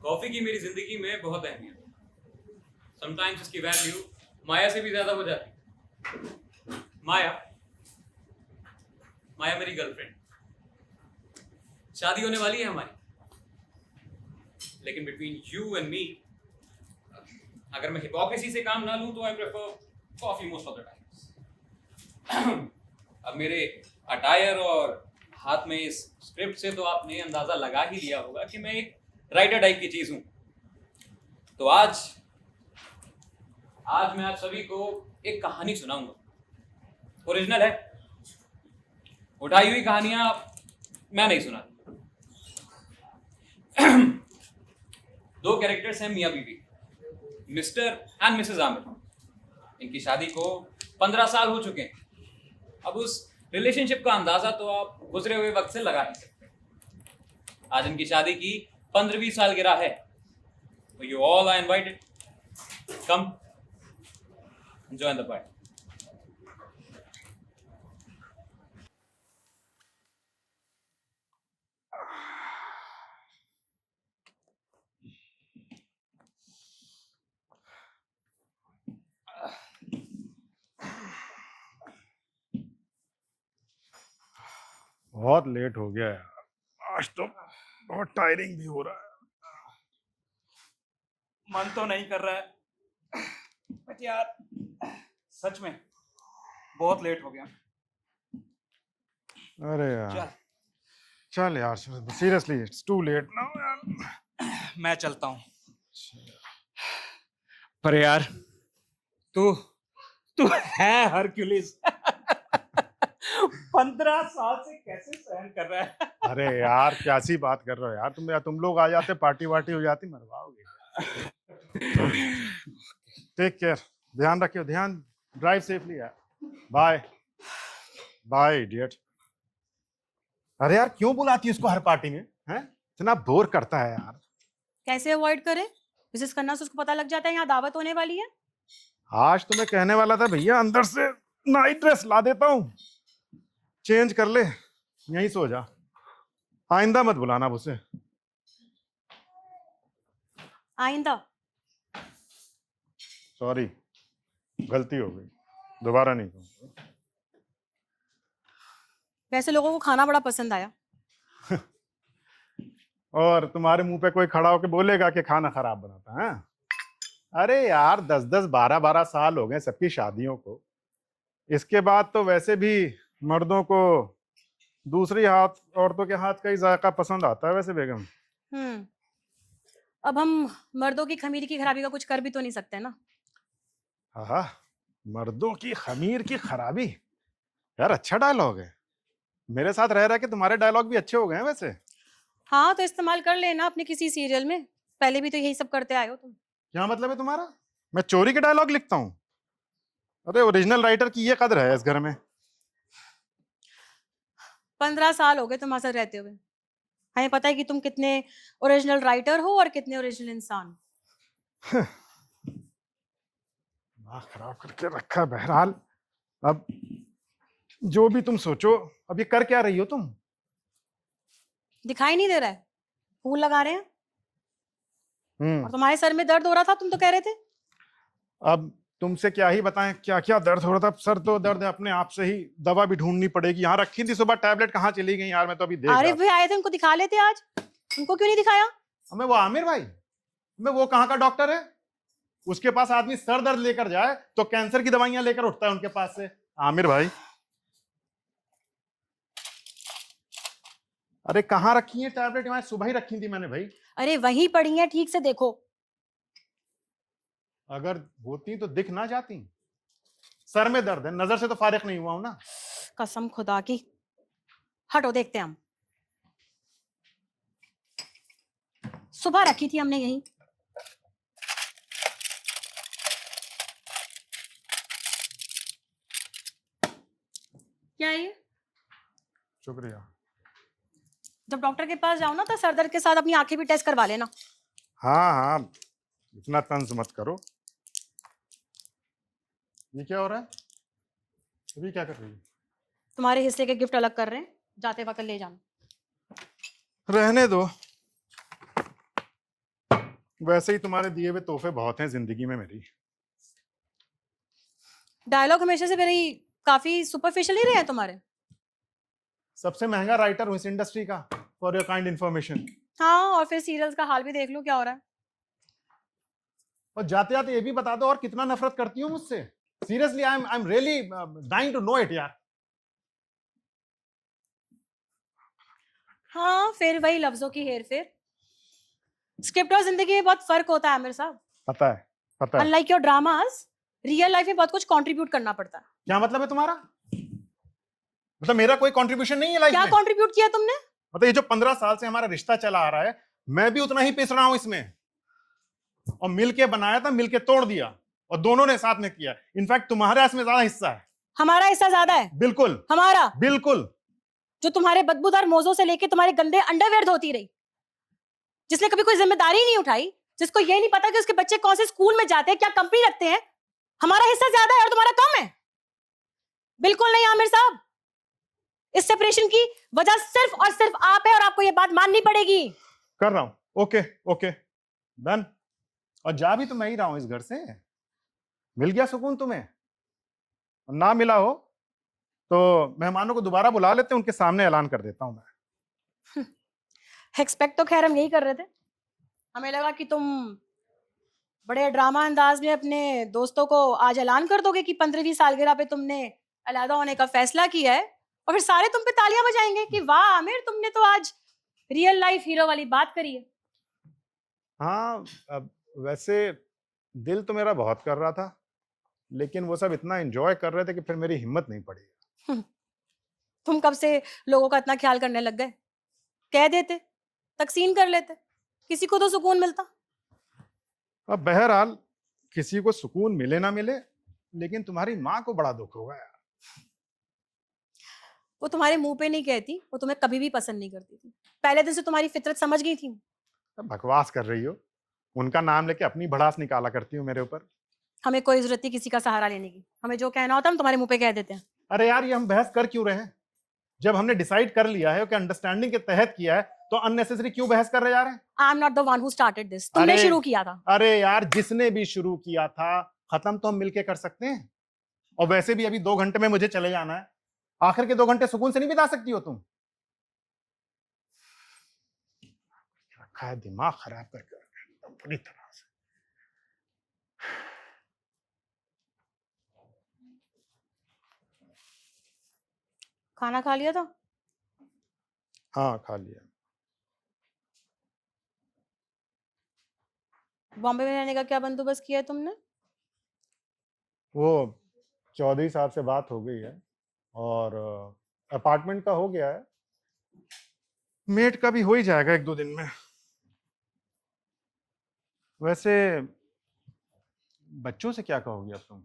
Coffee की मेरी जिंदगी में बहुत अहमियत है। समटाइम्स इसकी वैल्यू माया से भी ज्यादा हो जाती है। माया माया मेरी गर्लफ्रेंड, शादी होने वाली है हमारी, लेकिन बिटवीन यू एंड मी अगर मैं हिपोक्रेसी से काम ना लूं तो I prefer coffee most of the times. अब मेरे अटायर और हाथ में इस स्क्रिप्ट से तो आपने अंदाजा लगा ही लिया होगा कि मैं एक राइटर टाइप की चीज हूं। तो आज आज मैं आप सभी को एक कहानी सुनाऊंगा। ओरिजिनल है, उठाई हुई कहानियां मैं नहीं सुना। दो कैरेक्टर्स हैं, मियां बीवी, मिस्टर एंड मिसेस आमिर। इनकी शादी को 15 साल हो चुके हैं। अब उस रिलेशनशिप का अंदाजा तो आप गुजरे हुए वक्त से लगा नहीं सकते। आज इनकी शादी की 15वीं सालगिरह है। तो you all are invited, come join the party. बहुत लेट हो गया यार, आज तो बहुत टायरिंग भी हो रहा है। मन तो नहीं कर रहा है बट यार सच में बहुत लेट हो गया। अरे यार चल चल यार, seriously it's too late now यार। मैं चलता हूँ। पर यार तू तू है हरक्यूलिस। 15 साल से कैसे सहन कर रहा है? अरे यार कैसी बात कर रहे हो यार, तुम लोग आ जाते, पार्टी वार्टी हो जाती, मरवाओगे। टेक केयर, ध्यान रखियो, ध्यान, ड्राइव सेफली यार। Bye bye idiot. अरे यार क्यों बुलाती है उसको हर पार्टी में, हैं? इतना बोर करता है यार। कैसे अवॉइड करे? विजिट करना से उसको पता लग जाता है यहाँ दावत होने वाली है। आज तो मैं कहने वाला था भैया अंदर से नाइट ड्रेस ला देता हूँ, चेंज कर ले, यहीं सो जा, आइंदा मत बुलाना अब उसे। आइंदा? सॉरी, गलती हो गई, दोबारा नहीं कहूँगा। वैसे लोगों को खाना बड़ा पसंद आया। और तुम्हारे मुंह पे कोई खड़ा होके बोलेगा कि खाना खराब बनाता है? अरे यार 10-10 12-12 साल हो गए सबकी शादियों को, इसके बाद तो वैसे भी मर्दों को दूसरी हाथ औरतों के हाथ का ही जायका पसंद आता है वैसे बेगम। अब हम मर्दों की खमीर की खराबी का कुछ कर भी तो नहीं सकते ना। हाँ, मर्दों की खमीर की खराबी, यार अच्छा डायलॉग है। मेरे साथ रह रहा कि तुम्हारे डायलॉग भी अच्छे हो गए हैं वैसे। हाँ तो इस्तेमाल कर लेना अपने किसी सीरियल में, पहले भी तो यही सब करते आए हो तुम। क्या मतलब है तुम्हारा? मैं चोरी के डायलॉग लिखता हूँ? अरे ओरिजिनल राइटर की ये कदर है इस घर में। 15 साल हो गए तुम्हारे साथ रहते हुए, हमें पता है कि तुम कितने ओरिजिनल राइटर हो और कितने ओरिजिनल इंसान। दिमाग खराब करके रखा। बहरहाल अब जो भी तुम सोचो, अब ये कर क्या रही हो तुम? दिखाई नहीं दे रहा है? फूल लगा रहे हैं। हम्म, और तुम्हारे सर में दर्द हो रहा था, तुम तो कह रहे थे। अब तुमसे क्या ही बताएं क्या क्या दर्द हो रहा था। सर तो दर्द है, अपने आप से ही दवा भी ढूंढनी पड़ेगी। यहाँ रखी थी सुबह, टैबलेट कहाँ चली गई यार, मैं तो अभी देख रहा आरिफ था। भाई आए थे, उनको दिखा लेते आज, उनको क्यों नहीं दिखाया? मैं वो आमिर भाई, मैं वो कहाँ का डॉक्टर है? उसके पास आदमी सर दर्द लेकर जाए तो कैंसर की दवाइयां लेकर उठता है उनके पास से। आमिर भाई, अरे कहाँ रखी है टैबलेट? यहाँ सुबह ही रखी थी मैंने भाई। अरे वहीं पड़ी है, ठीक से देखो। अगर होती तो दिख ना जाती। सर में दर्द है, नजर से तो फारिग नहीं हुआ हूं ना। कसम खुदा की। हटो, देखते हैं हम। सुबह रखी थी हमने यहीं। क्या है ये? शुक्रिया। जब डॉक्टर के पास जाओ ना तो सर दर्द के साथ अपनी आंखें भी टेस्ट करवा लेना। हाँ हाँ, इतना तंज मत करो। ये क्या हो रहा है? अभी क्या कर रही है? तुम्हारे हिस्से के गिफ्ट अलग कर रहे हैं, जाते वक्त ले जाना। रहने दो। वैसे ही तुम्हारे दिए हुए तोहफे बहुत हैं जिंदगी में मेरी। डायलॉग हमेशा से मेरी काफी सुपरफिशियल ही रहे हैं तुम्हारे। सबसे महंगा राइटर हूँ इस इंडस्ट्री का, फॉर योर काइंड इन्फॉर्मेशन। हाँ, और फिर सीरियल्स का हाल भी देख लो क्या हो रहा है। और जाते जाते ये भी बता दो और कितना नफरत करती हूँ मुझसे। Seriously I am really dying to know it यार। हाँ, फिर वही लफ्जों की हेर फेर। स्क्रिप्ट और जिंदगी में बहुत फर्क होता है आमिर साहब। पता है, पता है। Unlike your dramas, real life में बहुत कुछ कंट्रीब्यूट करना पड़ता है। क्या मतलब है तुम्हारा? मतलब मेरा कोई कंट्रीब्यूशन नहीं है लाइफ क्या में? कंट्रीब्यूट किया तुमने? मतलब ये जो 15 साल से हमारा रिश्ता चला आ रहा है, मैं भी उतना ही पिस रहा हूं इसमें। और मिलके बनाया था, मिलके तोड़ दिया, और दोनों ने साथ में किया। इनफैक्ट तुम्हारा इसमें ज्यादा हिस्सा है। हमारा हिस्सा ज्यादा है। बिल्कुल हमारा, बिल्कुल। जो तुम्हारे बदबूदार मोजों से लेके तुम्हारे गंदे अंडरवेयर धोती रही, जिसने कभी कोई जिम्मेदारी नहीं उठाई, जिसको ये नहीं पता कि उसके बच्चे कौन से स्कूल में जाते हैं, क्या कंपनी रखते हैं। हमारा हिस्सा ज्यादा है और तुम्हारा कम है। बिल्कुल नहीं आमिर साहब, इस सेपरेशन की वजह सिर्फ और सिर्फ आप है और आपको ये बात माननी पड़ेगी। कर रहा हूं। Okay okay, done. और जा भी तो मैं ही रहा हूं इस घर से। मिल गया सुकून तुम्हें? और ना मिला हो तो मेहमानों को दोबारा बुला लेते हैं, उनके सामने ऐलान कर देता हूं मैं। एक्सपेक्ट तो खैर हम यही कर रहे थे। हमें लगा कि तुम बड़े ड्रामा अंदाज में अपने दोस्तों को आज ऐलान कर दोगे कि 15वीं सालगिरह पे तुमने अलहदा होने का फैसला किया है, और फिर सारे तुम पे तालियां बजाएंगे कि वाह आमिर, तुमने तो आज रियल लाइफ हीरो वाली बात करी है। हाँ, अब वैसे दिल तो मेरा बहुत कर रहा था, लेकिन वो सब इतना एंजॉय कर रहे थे कि फिर मेरी हिम्मत नहीं पड़ी। तुम कब से लोगों का इतना ख्याल करने लग गए? कह देते, तकसीम कर लेते, किसी को तो सुकून मिलता। अब बहरहाल किसी को सुकून मिले ना मिले, लेकिन तुम्हारी माँ को बड़ा दुख होगा यार। वो तुम्हारे मुंह पे नहीं कहती, वो तुम्हें कभी भी पसंद नहीं करती थी। पहले दिन से तुम्हारी फितरत समझ गई थी। अब बकवास कर रही हो। उनका नाम लेके अपनी भड़ास निकाला करती हो मेरे ऊपर। हमें कोई जरूरत नहीं किसी का सहारा लेने की। हमें जो कहना होता है हम तुम्हारे मुंह पे कह देते हैं। अरे यार, ये हम बहस कर क्यों रहे हैं? जब हमने डिसाइड कर लिया है कि अंडरस्टैंडिंग के तहत किया है, तो अननेसेसरी क्यों बहस कर रहे जा रहे हैं? I am not the one who started this. तुमने अरे- शुरू किया था। अरे यार, जिसने भी शुरू किया था, खत्म तो हम मिलके कर सकते हैं। और वैसे भी अभी 2 घंटे में मुझे चले जाना है। आखिर के 2 घंटे सुकून से नहीं बिता सकती हो तुम? रखा है दिमाग खराब करके एकदम पूरी तरह से। खाना खा लिया था? हाँ, खा लिया। बॉम्बे में रहने का क्या बंदोबस्त किया है तुमने? वो चौधरी साहब से बात हो गई है, और अपार्टमेंट का हो गया है। मेट का भी हो ही जाएगा 1-2 दिन में। वैसे बच्चों से क्या कहोगी अब तुम?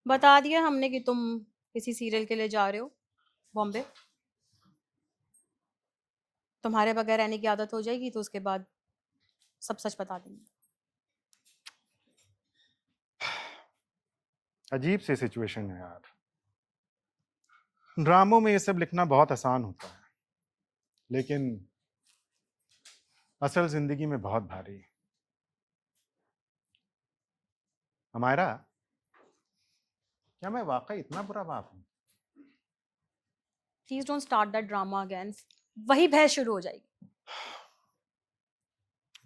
बता दिया हमने कि तुम किसी सीरियल के लिए जा रहे हो बॉम्बे। तुम्हारे बगैर रहने की आदत हो जाएगी तो उसके बाद सब सच बता देंगे। अजीब सी सिचुएशन है यार। ड्रामों में ये सब लिखना बहुत आसान होता है, लेकिन असल जिंदगी में बहुत भारी। हमारा, क्या मैं वाकई इतना बुरा बाप हूं? Please don't start that drama again. वही बहस शुरू हो जाएगी।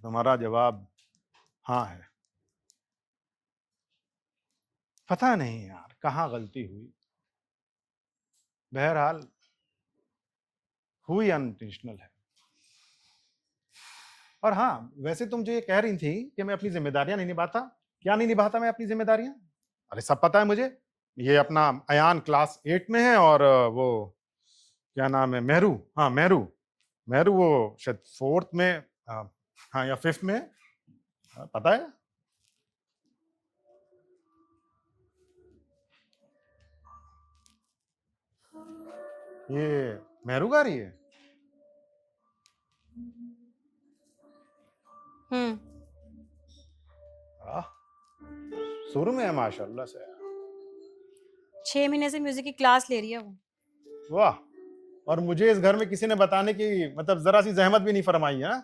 तुम्हारा जवाब हाँ है। पता नहीं यार कहाँ गलती हुई। बहरहाल हुई अनइंटेंशनल है। और हाँ, वैसे तुम जो ये कह रही थी कि मैं अपनी जिम्मेदारियां नहीं निभाता, क्या नहीं निभाता मैं अपनी जिम्मेदारियां? अरे सब पता है मुझे। ये अपना अयान क्लास 8 में है, और वो क्या नाम है, मेहरू। हाँ, मेहरू। मेहरू वो शायद 4th में, हाँ, या 5th में है। पता है। ये मेहरू गा रही है। हम्म। आह, सुर में है माशाल्लाह से। 6 महीने से म्यूजिक की क्लास ले रही है वो। वाह। और मुझे इस घर में किसी ने बताने की मतलब जरा सी जहमत भी नहीं फरमाई है।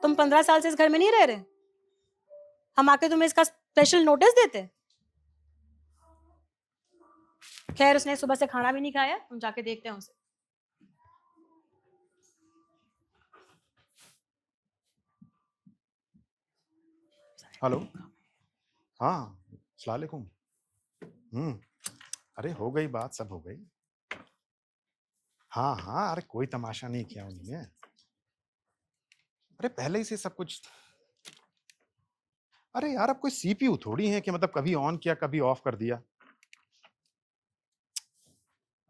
तुम 15 साल से इस घर में नहीं रह रहे? हम आके तुम्हें इसका स्पेशल नोटिस देते? खैर उसने सुबह से खाना भी नहीं खाया, हम जाके देखते हैं उसे। हेलो, हाँ अस्सलाम वालेकुम। अरे हो गई बात, सब हो गई। हाँ हाँ, अरे कोई तमाशा नहीं किया उन्होंने। अरे पहले ही से सब कुछ। अरे यार अब कोई सीपीयू थोड़ी है कि मतलब कभी ऑन किया कभी ऑफ कर दिया।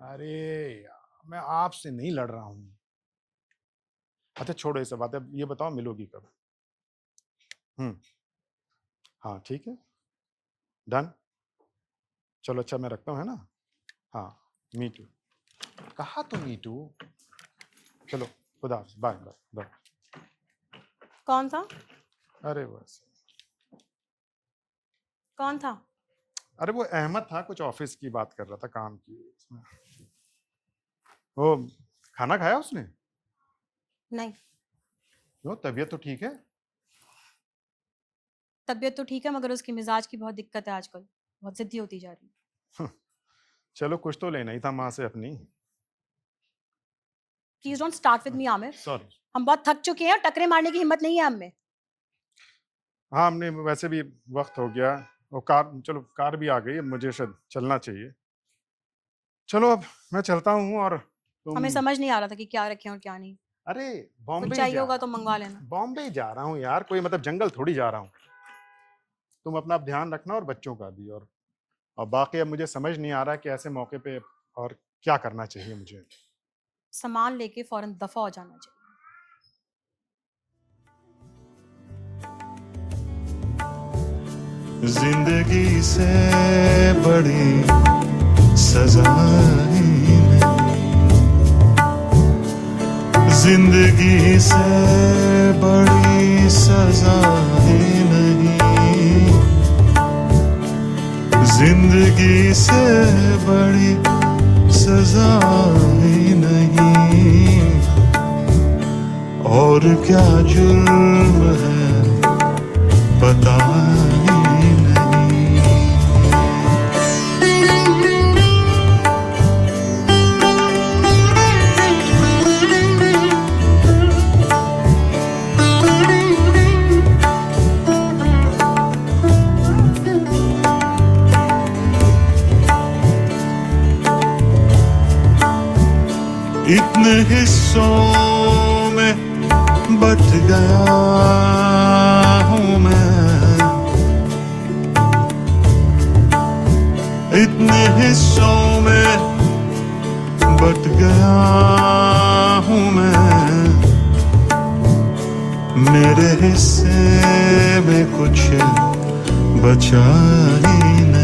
अरे यार मैं आपसे नहीं लड़ रहा हूँ। अच्छा छोड़ो ये सब बातें, ये बताओ मिलोगी कब? हाँ ठीक है, डन। चलो अच्छा मैं रखता हूँ, है ना? हाँ मी टू। कहा तो मी टू। चलो खुदा हाफ़िज़, बाय बाय बाय। कौन था? अरे बस, कौन था? अरे वो अहमद था, कुछ ऑफिस की बात कर रहा था, काम की उसमें। वो खाना खाया उसने? नहीं। क्यों, तबीयत तो ठीक है? तबीयत तो ठीक है मगर उसकी मिजाज की बहुत दिक्कत है आजकल, बहुत जिद्दी होती जा रही है। चलो कुछ तो लेना ही था माँ से अपनी। Please don't start with me Aamir. Sorry. हम बहुत थक चुके हैं और टकरे मारने की हिम्मत नहीं है हम में। हाँ हमने वैसे भी वक्त हो गया, वो कार, चलो कार भी आ गई, अब मुझे शायद चलना चाहिए। चलो अब मैं चलता हूँ। और हमें समझ नहीं आ रहा था कि क्या रखें और क्या नहीं। अरे कुछ बॉम्बे चाहिए जा होगा तो मंगवा लेना। बॉम्बे जा रहा हूँ यार, कोई मतलब जंगल थोड़ी जा रहा हूँ। तुम अपना ध्यान रखना और बच्चों का भी। और बाकी अब मुझे समझ नहीं आ रहा कि ऐसे मौके पे और क्या करना चाहिए मुझे। सामान लेके फौरन दफा हो जाना चाहिए। जिंदगी से बड़ी सजा ही नहीं, जिंदगी से बड़ी सजा ही नहीं, जिंदगी से बड़ी सजा ही नहीं, और क्या जुर्म है पता ही नहीं। इतने हिस्सों में बट गया हूँ मैं, इतने हिस्सों में बट गया हूँ मैं, मेरे हिस्से में कुछ बचा ही नहीं।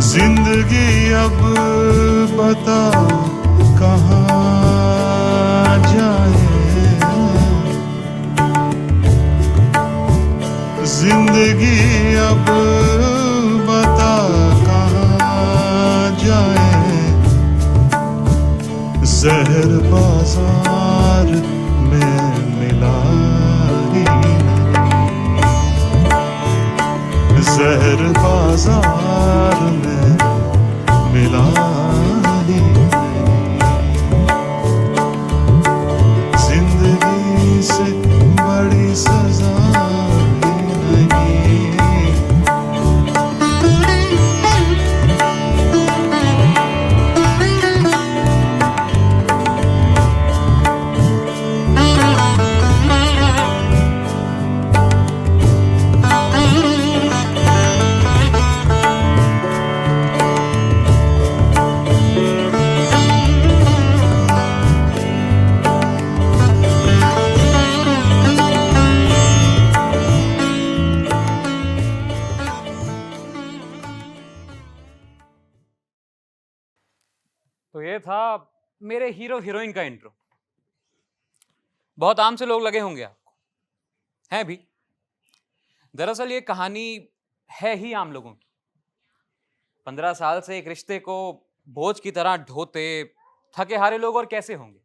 जिंदगी अब बता कहाँ जाए, जिंदगी अब बता कहाँ जाए, जहर बाजार में मिला ही नहीं, जहर बाजार में मिला ही ये था मेरे हीरो हीरोइन का इंट्रो। बहुत आम से लोग लगे होंगे आपको, हैं भी। दरअसल ये कहानी है ही आम लोगों की। 15 साल से एक रिश्ते को बोझ की तरह ढोते थके हारे लोग और कैसे होंगे?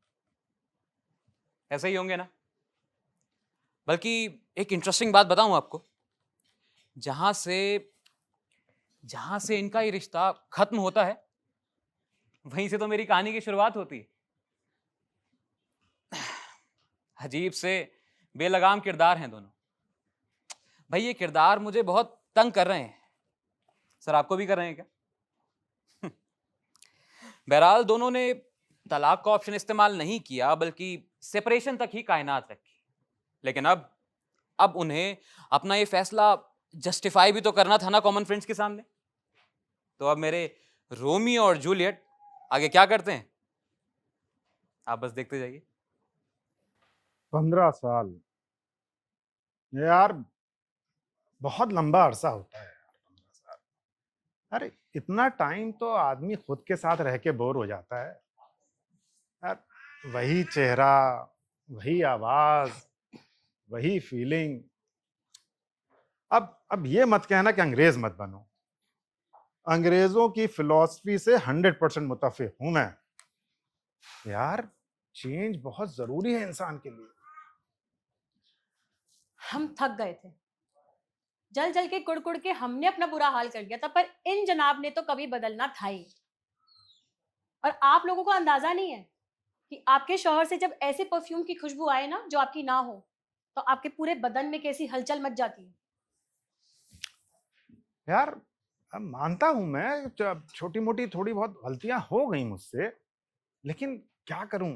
ऐसे ही होंगे ना। बल्कि एक इंटरेस्टिंग बात बताऊं आपको, जहां से इनका ये रिश्ता खत्म होता है, वहीं से तो मेरी कहानी की शुरुआत होती है। अजीब से बेलगाम किरदार हैं दोनों। भाई ये किरदार मुझे बहुत तंग कर रहे हैं। सर आपको भी कर रहे हैं क्या? बहरहाल दोनों ने तलाक का ऑप्शन इस्तेमाल नहीं किया, बल्कि सेपरेशन तक ही कायनात रखी। लेकिन अब उन्हें अपना ये फैसला जस्टिफाई भी तो करना था ना कॉमन फ्रेंड्स के सामने। तो अब मेरे रोमियो और जूलियट आगे क्या करते हैं, आप बस देखते जाइए। 15 साल यार, बहुत लंबा अरसा होता है यार, 15 साल। अरे इतना टाइम तो आदमी खुद के साथ रह के बोर हो जाता है यार। वही चेहरा, वही आवाज, वही फीलिंग। अब ये मत कहना कि अंग्रेज मत बनो। अंग्रेजों की फिलॉसफी से 100% मुत्तफिक हूं मैं यार। चेंज बहुत जरूरी है इंसान के लिए। हम थक गए थे। जल जल के कुड़ कुड़ के हमने अपना बुरा हाल कर दिया था, पर इन जनाब ने तो कभी बदलना था ही। और आप लोगों को अंदाजा नहीं है कि आपके शौहर से जब ऐसे परफ्यूम की खुशबू आए ना जो आपकी ना हो, तो आपके पूरे बदन में कैसी हलचल मच जाती है। यार अब मानता हूं मैं, छोटी मोटी थोड़ी बहुत गलतियां हो गई मुझसे, लेकिन क्या करूं।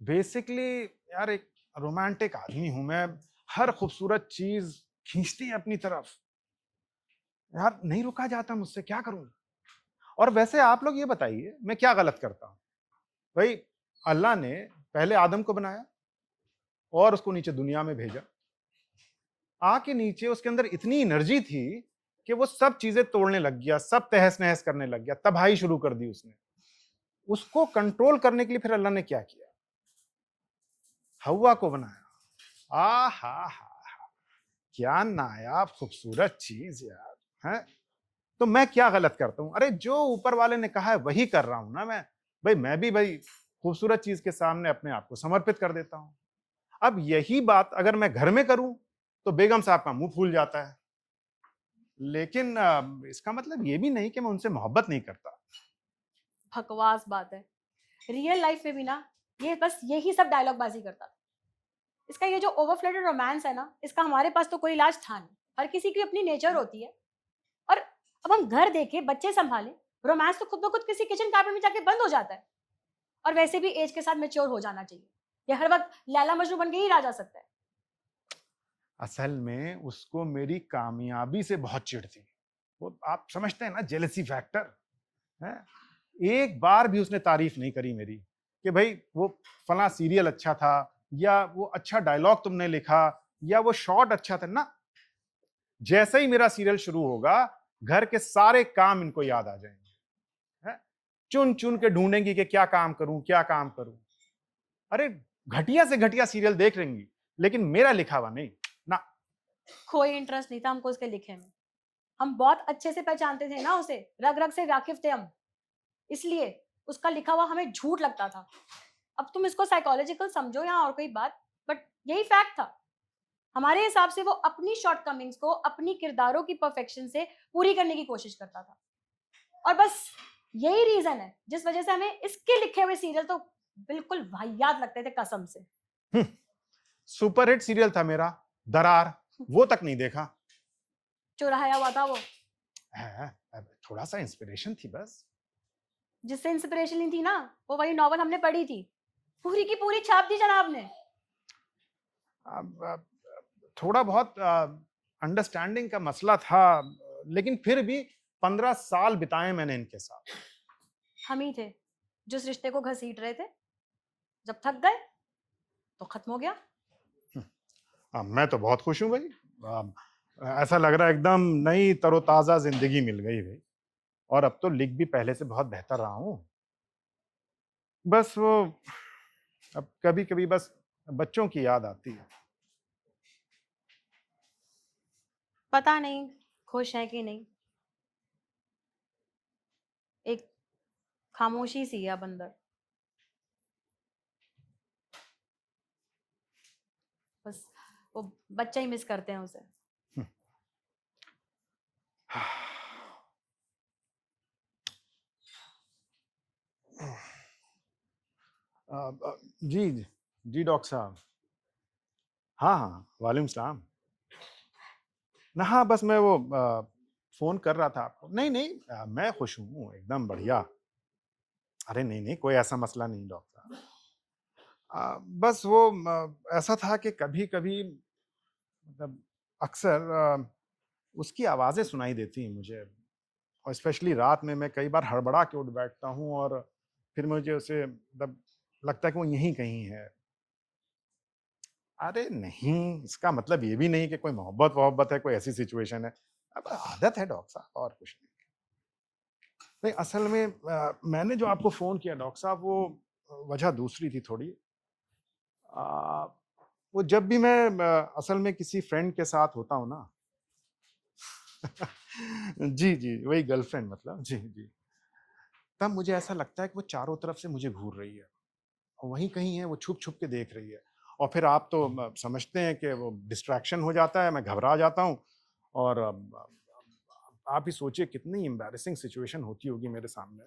बेसिकली यार एक रोमांटिक आदमी हूं मैं। हर खूबसूरत चीज खींचती है अपनी तरफ यार, नहीं रुका जाता मुझसे, क्या करूं। और वैसे आप लोग ये बताइए मैं क्या गलत करता हूं। भाई अल्लाह ने पहले आदम को बनाया और उसको नीचे दुनिया में भेजा। आके नीचे उसके अंदर इतनी एनर्जी थी कि वो सब चीजें तोड़ने लग गया, सब तहस नहस करने लग गया, तबाही शुरू कर दी उसने। उसको कंट्रोल करने के लिए फिर अल्लाह ने क्या किया, हवा को बनाया। आ हा, क्या नायाब खूबसूरत चीज यार है। तो मैं क्या गलत करता हूं? अरे जो ऊपर वाले ने कहा है वही कर रहा हूं ना मैं भी भाई खूबसूरत चीज के सामने अपने आप को समर्पित कर देता हूं। अब यही बात अगर मैं घर में करूं तो बेगम साहब का मुंह फूल जाता है। लेकिन इसका मतलब ये भी नहीं कि मैं उनसे मोहब्बत नहीं करता। बकवास बात है। रियल लाइफ में भी ना ये बस यही सब डायलॉग बाजी करता था। इसका ये जो ओवरफ्लोडेड रोमांस है ना, इसका हमारे पास तो कोई इलाज था नहीं। हर किसी की अपनी नेचर होती है। और अब हम घर देखे, बच्चे संभाले, रोमांस तो खुद ब खुद किसी किचन कार्पेट में जाके बंद हो जाता है। और वैसे भी एज के साथ मैच्योर हो जाना चाहिए। ये हर वक्त लैला मजनू बन के ही रह जा सकता है। असल में उसको मेरी कामयाबी से बहुत चिढ़ थी। वो आप समझते हैं ना, जेलसी फैक्टर है। एक बार भी उसने तारीफ नहीं करी मेरी कि भाई वो फला सीरियल अच्छा था, या वो अच्छा डायलॉग तुमने लिखा, या वो शॉट अच्छा था ना। जैसे ही मेरा सीरियल शुरू होगा घर के सारे काम इनको याद आ जाएंगे है? चुन चुन के ढूंढेंगी कि क्या काम करूं क्या काम करूं। अरे घटिया से घटिया सीरियल देख लेंगी, लेकिन मेरा लिखा हुआ नहीं ना। कोई इंटरेस्ट नहीं था हमको उसके लिखे में। हम बहुत अच्छे से पहचानते थे ना उसे, रग रग से वाकिफ थे हम, इसलिए उसका लिखा हुआ हमें झूठ लगता था। अब तुम इसको साइकोलॉजिकल समझो या और कोई बात, बट यही फैक्ट था। हमारे हिसाब से वो अपनी शॉर्टकमिंग्स को अपनी किरदारों की परफेक्शन से पूरी करने की कोशिश करता था। और बस यही रीजन है जिस वजह से हमें इसके लिखे हुए सीरियल तो बिल्कुल वाहियात लगते थे, कसम से। सुपरहिट सीरियल था मेरा दरार, वो तक नहीं देखा। चुराया हुआ था वो। थोड़ा सा इंस्पिरेशन थी बस। जिससे इंस्पिरेशन ली थी ना, वो वही नॉवल हमने पढ़ी थी, पूरी की पूरी छाप दी जनाब ने। थोड़ा बहुत अंडरस्टैंडिंग का मसला था, लेकिन फिर भी 15 साल बिताए मैंने इनके साथ। हम ही थे जिस रिश्ते को घसीट रहे थे। जब थक गए तो खत्म हो गया। मैं तो बहुत खुश हूं भाई। ऐसा लग रहा है एकदम नई तरोताजा जिंदगी मिल गई भाई। और अब तो लिख भी पहले से बहुत बेहतर रहा हूं। बस वो अब कभी कभी बस बच्चों की याद आती है। पता नहीं खुश है कि नहीं, एक खामोशी सी है अब अंदर। बस वो बच्चा ही मिस करते हैं उसे। जी जी जी डॉक्टर साहब। हाँ हाँ, वालेकुम सलाम। ना हाँ, बस मैं वो फोन कर रहा था आपको। नहीं नहीं, मैं खुश हूँ एकदम बढ़िया। अरे नहीं नहीं, कोई ऐसा मसला नहीं डॉक्टर साहब। बस वो ऐसा था कि कभी कभी मतलब अक्सर उसकी आवाज़ें सुनाई देती हैं मुझे, और स्पेशली रात में मैं कई बार हड़बड़ा के उठ बैठता हूँ, और फिर मुझे उसे मतलब लगता है कि वो यहीं कहीं है। अरे नहीं, इसका मतलब ये भी नहीं कि कोई मोहब्बत-वोहब्बत है, कोई ऐसी सिचुएशन है। अब आदत है डॉक्टर साहब, और कुछ नहीं। नहीं, असल में मैंने जो आपको फ़ोन किया डॉक्टर साहब, वो वजह दूसरी थी थोड़ी। अ, वो जब भी मैं असल में किसी फ्रेंड के साथ होता हूँ ना जी, जी, वही गर्लफ्रेंड मतलब। जी, जी। तब मुझे ऐसा लगता है कि वो चारों तरफ से मुझे घूर रही है, और वहीं कहीं है, वो छुप-छुप के देख रही है। और फिर आप तो समझते हैं कि वो डिस्ट्रैक्शन हो जाता है, मैं घबरा जाता हूँ, और आप ही सोचिए कितनी एम्बैरेसिंग सिचुएशन होती होगी मेरे सामने।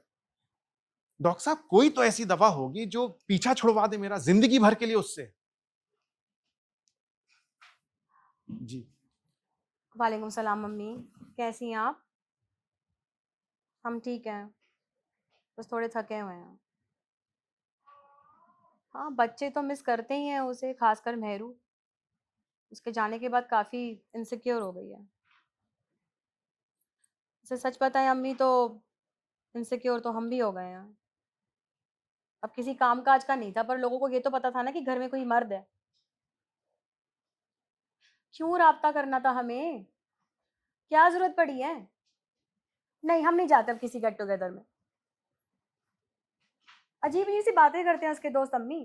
डॉक्टर साहब, कोई तो ऐसी दवा होगी जो पीछा छुड़वा दे मेरा ज़िंदगी भर के लिए उससे। जी। वालेकुम सलाम मम्मी, कैसी हैं आप? हम ठीक हैं, बस थोड़े थके हुए हैं। हाँ, बच्चे तो मिस करते ही हैं उसे, खासकर मेहरू। उसके जाने के बाद काफ़ी इनसिक्योर हो गई है। उसे सच बताएं अम्मी, तो इनसिक्योर तो हम भी हो गए हैं। अब किसी काम काज का नहीं था, पर लोगों को ये तो पता था ना कि घर में कोई मर्द है। क्यों राब्ता करना था हमें? क्या जरूरत पड़ी है? नहीं, हम नहीं जाते अब किसी गेट टुगेदर में। अजीब अजीब सी बातें करते हैं उसके दोस्त अम्मी।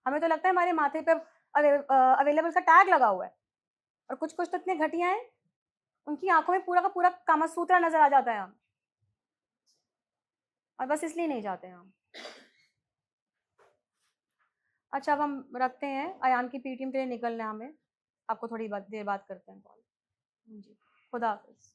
हमें तो लगता है हमारे माथे पे अवेलेबल का टैग लगा हुआ है। और कुछ कुछ तो इतने घटिया हैं, उनकी आंखों में पूरा का पूरा कामसूत्रा नजर आ जाता है हम। और बस इसलिए नहीं जाते हैं हम। अच्छा, अब हम रखते हैं, अयान की पीटीएम के लिए निकलना है हमें। आपको थोड़ी देर बात करते हैं कॉल। जी, खुदा हाफिज।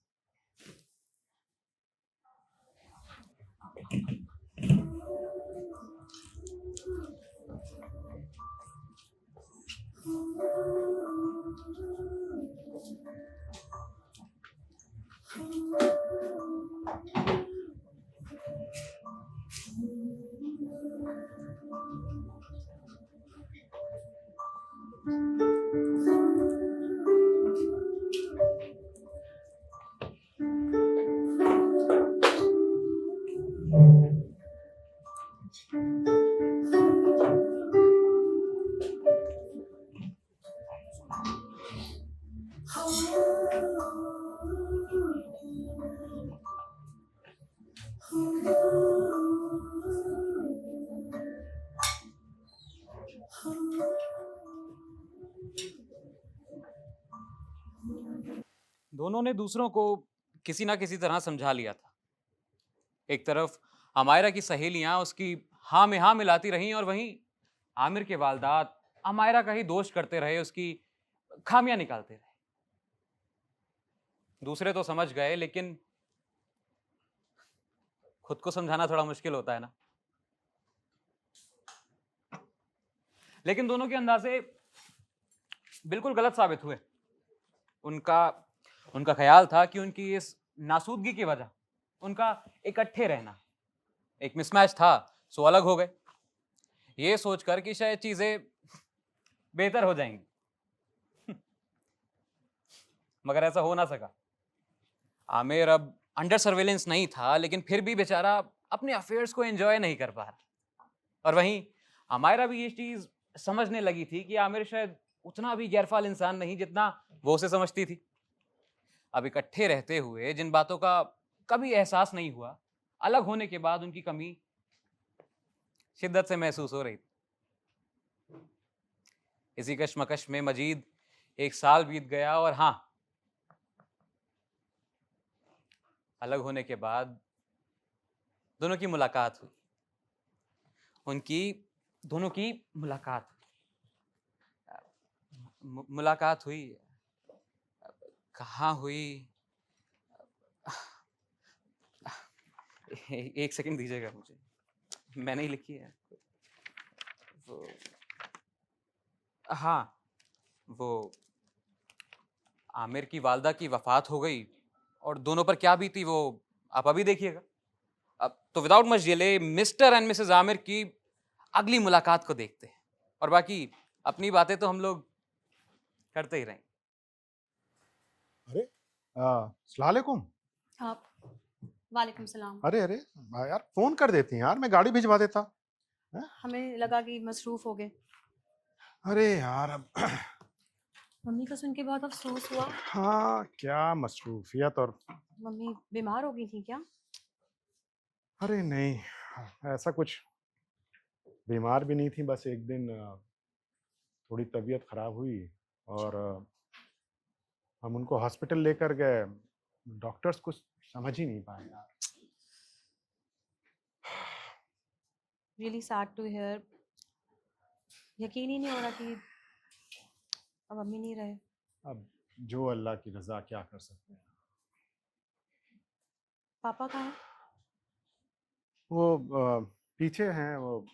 दोनों ने दूसरों को किसी ना किसी तरह समझा लिया था। एक तरफ अमायरा की सहेलियां उसकी हाँ में हाँ मिलाती रहीं, और वहीं आमिर के वालदात अमायरा का ही दोष करते रहे, उसकी खामियां निकालते रहे। दूसरे तो समझ गए, लेकिन खुद को समझाना थोड़ा मुश्किल होता है ना। लेकिन दोनों के अंदाजे बिल्कुल गलत साबित हुए। उनका उनका ख्याल था कि उनकी इस नासूदगी की वजह उनका इकट्ठे रहना एक मिसमैच था, सो अलग हो गए, ये सोचकर कि शायद चीजें बेहतर हो जाएंगी। मगर ऐसा हो ना सका। आमिर अब अंडर सर्वेलेंस नहीं था, लेकिन फिर भी बेचारा अपने अफेयर्स को एंजॉय नहीं कर पा रहा। और वहीं अमायरा भी ये चीज समझने लगी थी कि आमिर शायद उतना भी गैरफाल इंसान नहीं जितना वो उसे समझती थी। अब इकट्ठे रहते हुए जिन बातों का कभी एहसास नहीं हुआ, अलग होने के बाद उनकी कमी शिद्दत से महसूस हो रही थी। इसी कश्मकश में मजीद 1 साल बीत गया और हाँ, अलग होने के बाद दोनों की मुलाकात हुई। उनकी दोनों की मुलाकात मुलाकात हुई। कहाँ हुई? एक सेकंड दीजिएगा मुझे, मैंने ही लिखी है वो। हाँ, वो आमिर की वालदा की वफात हो गई और दोनों पर क्या बीती वो आप अभी देखिएगा। अब तो without much delay mister and Mrs Aamir की अगली मुलाकात को देखते हैं और बाकी अपनी बातें तो हम लोग करते ही रहेंगे। अरे अस्सलाम वालेकुम। आप वालेकुम सलाम। अरे अरे यार फोन कर देती हैं यार, मैं गाड़ी भिजवा देता। हमें लगा कि मसरूफ हो गए। अरे यार अब मम्मी को सुन के बहुत अफसोस हुआ। हाँ क्या मसरूफियत। और मम्मी बीमार हो गई थी क्या? अरे नहीं, ऐसा कुछ बीमार भी नहीं थी, बस एक दिन थोड़ी तबीयत खराब हुई और हम उनको हॉस्पिटल लेकर गए। डॉक्टर्स कुछ समझ ही नहीं पाए यार। Really sad to hear. यकीन ही नहीं हो रहा कि अब मम्मी नहीं रहे। अब जो अल्लाह की रजा, क्या कर सकते हैं। पापा कहाँ हैं? वो पीछे हैं, वो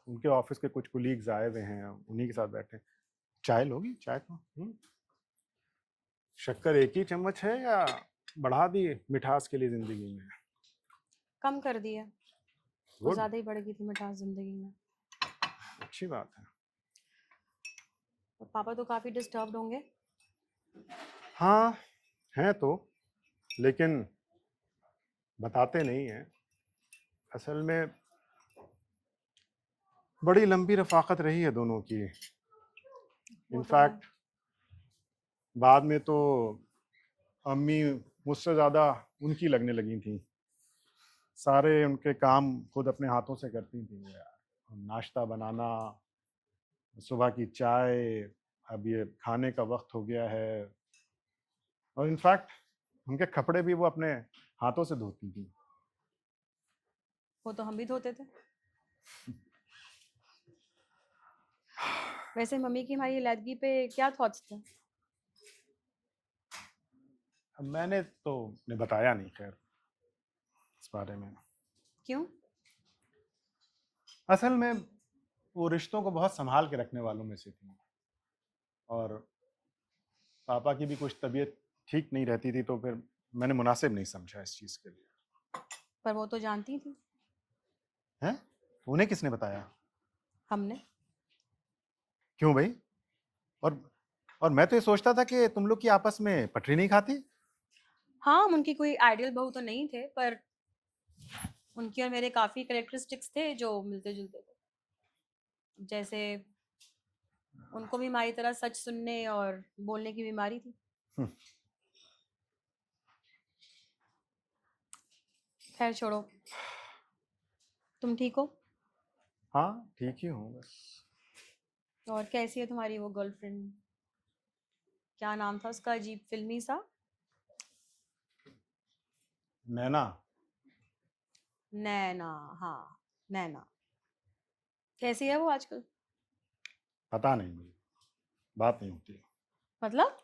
उनके ऑफिस के कुछ कुलीग्स आए हुए हैं, उन्हीं के साथ बैठे हैं। चाय लोगी? चाय तो शक्कर एक ही चम्मच है या बढ़ा दी मिठास के लिए जिंदगी में? कम कर दिया। वो गुड, ज्यादा ही बढ़ गई थी मिठास जिंदगी में। अच्छी बात है। और पापा तो काफी डिस्टर्ब्ड होंगे। हाँ हैं तो, लेकिन बताते नहीं हैं। असल में बड़ी लंबी रफाकत रही है दोनों की। वो तो है। इनफैक्ट बाद में तो अम्मी मुझसे ज़्यादा उनकी लगने लगी थी। सारे उनके काम खुद अपने हाथों से करती थी वो यार। नाश्ता बनाना, सुबह की चाय, अब ये खाने का वक्त हो गया है। और इनफैक्ट उनके कपड़े भी वो अपने हाथों से धोती थी। वो तो हम भी धोते थे। वैसे मम्मी की हमारी अलहदगी पे क्या थॉट्स थे? अब मैंने तो ने बताया नहीं खैर इस बारे में। क्यों? असल में वो रिश्तों को बहुत संभाल के रखने वालों में से थी और पापा की भी कुछ तबीयत ठीक नहीं रहती थी, तो फिर मैंने मुनासिब नहीं समझा इस चीज़ के लिए। पर वो तो जानती थी। हैं? उन्हें किसने बताया? हमने। क्यों भाई? और मैं तो ये सोचता था कि तुम लोग की आपस में पटरी नहीं खाती। हाँ, हम उनकी कोई आइडियल बहू तो नहीं थे, पर उनकी और मेरे काफी कैरेक्टरिस्टिक्स थे जो मिलते जुलते थे। जैसे उनको भी हमारी तरह सच सुनने और बोलने की बीमारी थी। हम्म, खैर छोड़ो। तुम ठीक हो? हाँ ठीक ही हूँ बस। और कैसी है तुम्हारी वो गर्लफ्रेंड? क्या नाम था उसका, अजीब फिल्मी सा? नैना। नैना। हाँ, नैना। कैसी है वो आजकल? पता नहीं मुझे, बात नहीं होती। मतलब?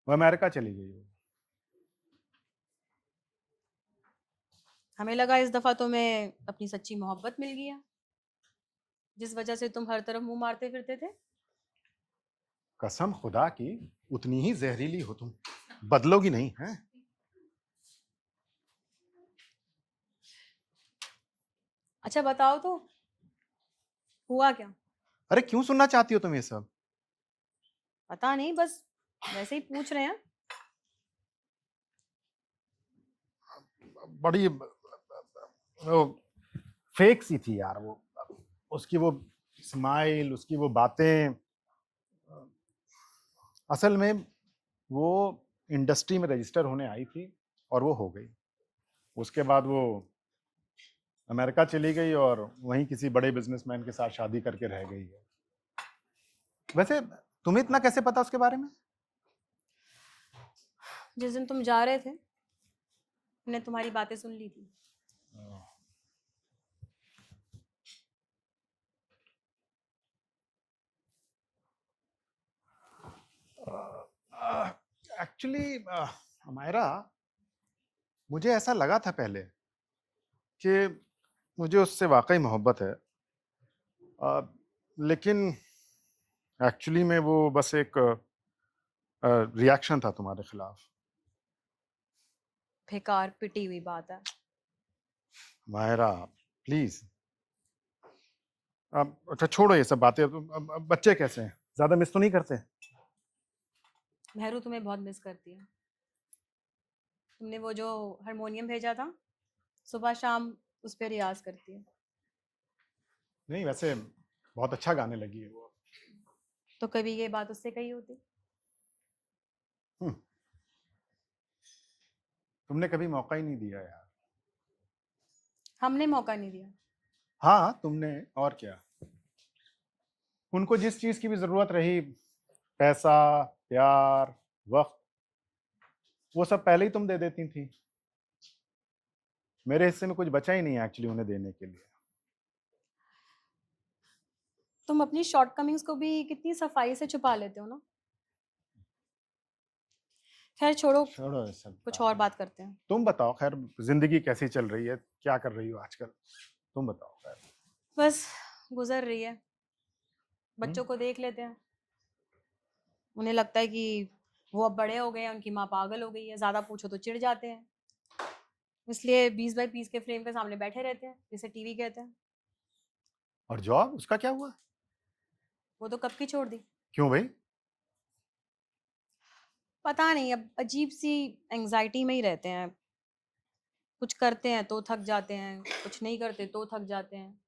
वो अमेरिका चली गई वो। हमें लगा इस दफा तुम्हें अपनी सच्ची मोहब्बत मिल गया, जिस वजह से तुम हर तरफ मुंह मारते फिरते थे। कसम खुदा की, उतनी ही जहरीली हो तुम, बदलोगी नहीं है। अच्छा बताओ तो, हुआ क्या? अरे क्यों सुनना चाहती हो तुम ये सब? पता नहीं, बस वैसे ही पूछ रहे हैं। बड़ी वो फेक सी थी यार वो, उसकी वो स्माइल, उसकी वो बातें। असल में वो इंडस्ट्री में रजिस्टर होने आई थी और वो हो गई। उसके बाद वो अमेरिका चली गई और वहीं किसी बड़े बिजनेसमैन के साथ शादी करके रह गई है। वैसे तुम्हें इतना कैसे पता उसके बारे में? जिस दिन तुम जा रहे थे मैंने तुम्हारी बातें सुन ली थी। एक्चुअली हमारा मुझे ऐसा लगा था पहले कि मुझे उससे वाकई मोहब्बत है, लेकिन एक्चुअली में वो बस एक रिएक्शन था तुम्हारे खिलाफ। बेकार पिटी हुई बात है। मायरा प्लीज, अब अच्छा छोड़ो ये सब बातें। अब बच्चे कैसे हैं? ज्यादा मिस तो नहीं करते? मेहरू तुम्हें बहुत मिस करती है। तुमने वो जो हारमोनियम भेजा था, सुबह शाम उस पे रियाज करती है। नहीं, वैसे बहुत अच्छा गाने लगी है वो। तो कभी ये बात उससे कही होती? तुमने कभी मौका ही नहीं दिया यार। हमने मौका नहीं दिया। हाँ तुमने, और क्या। उनको जिस चीज की भी जरूरत रही, पैसा, प्यार, वक्त, वो सब पहले ही तुम दे देती थी। मेरे हिस्से में कुछ बचा ही नहीं एक्चुअली उन्हें देने के लिए। तुम अपनी शॉर्टकमिंग्स को भी कितनी सफाई से छुपा लेते हो ना। खैर छोड़ो, छोड़ो ये सब। कुछ और बात करते हैं। तुम बताओ, खैर जिंदगी कैसी चल रही है, क्या कर रही हो आजकल? तुम बताओ खैर। बस गुजर रही है। बच्चों को देख लेते हैं, उन्हें लगता है कि वो अब बड़े हो गए हैं, उनकी माँ पागल हो गई है, ज्यादा पूछो तो चिढ़ जाते हैं, इसलिए 20 बाई 20 के फ्रेम के सामने बैठे रहते हैं, जिसे टीवी कहते हैं। और जॉब, उसका क्या हुआ? वो तो कब की छोड़ दी। क्यों भाई? पता नहीं, अब अजीब सी एंजाइटी में ही रहते हैं। कुछ करते हैं तो थक जाते हैं, कुछ नहीं करते तो थक जाते हैं।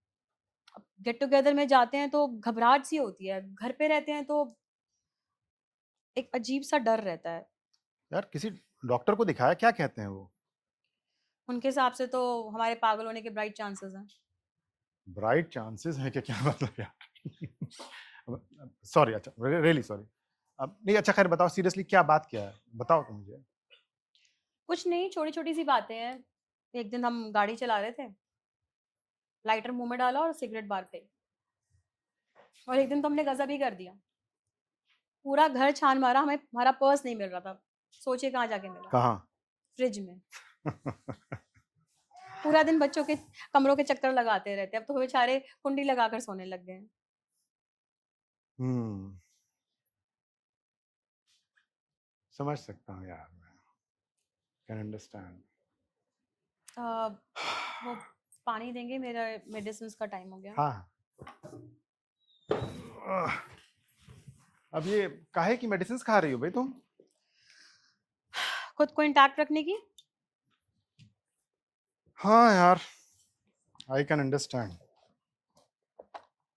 अब गेट टुगेदर में जाते हैं तो घबराहट सी होती है, घर पे रहते हैं तो एक अजीब सा डर रहता है। यार किसी डॉक्टर को दिखाया? क्या कहते हैं वो? उनके हिसाब से तो हमारे पागल होने के ब्राइट चांसेस हैं। ब्राइट चांसेस है कि क्या मतलब यार? सॉरी, अच्छा रियली सॉरी। अब नहीं, अच्छा खैर बताओ सीरियसली क्या बात क्या है, बताओ तो मुझे। कुछ नहीं, छोटी छोटी सी बातें हैं। एक दिन हम गाड़ी चला रहे थे, लाइटर मुंह में डाला और सिगरेट बाहर फेंक। और एक दिन तो हमने गजब ही कर दिया, पूरा घर छान मारा, हमें हमारा पर्स नहीं मिल रहा था। सोचिए कहाँ जाके मिला। कहाँ? फ्रिज में। पूरा दिन बच्चों के कमरों के चक्कर लगाते रहते, अब तो बेचारे कुंडी लगाकर सोने लग गए हैं। हम्म, समझ सकता हूँ यार, मैं कैन अंडरस्टैंड। वो पानी देंगे, मेरा मेडिसिन का टाइम हो गया। हाँ। अब ये काहे की मेडिसिन खा रही हो भाई तुम? खुद को इंटैक्ट रखने की। हाँ यार, I can understand.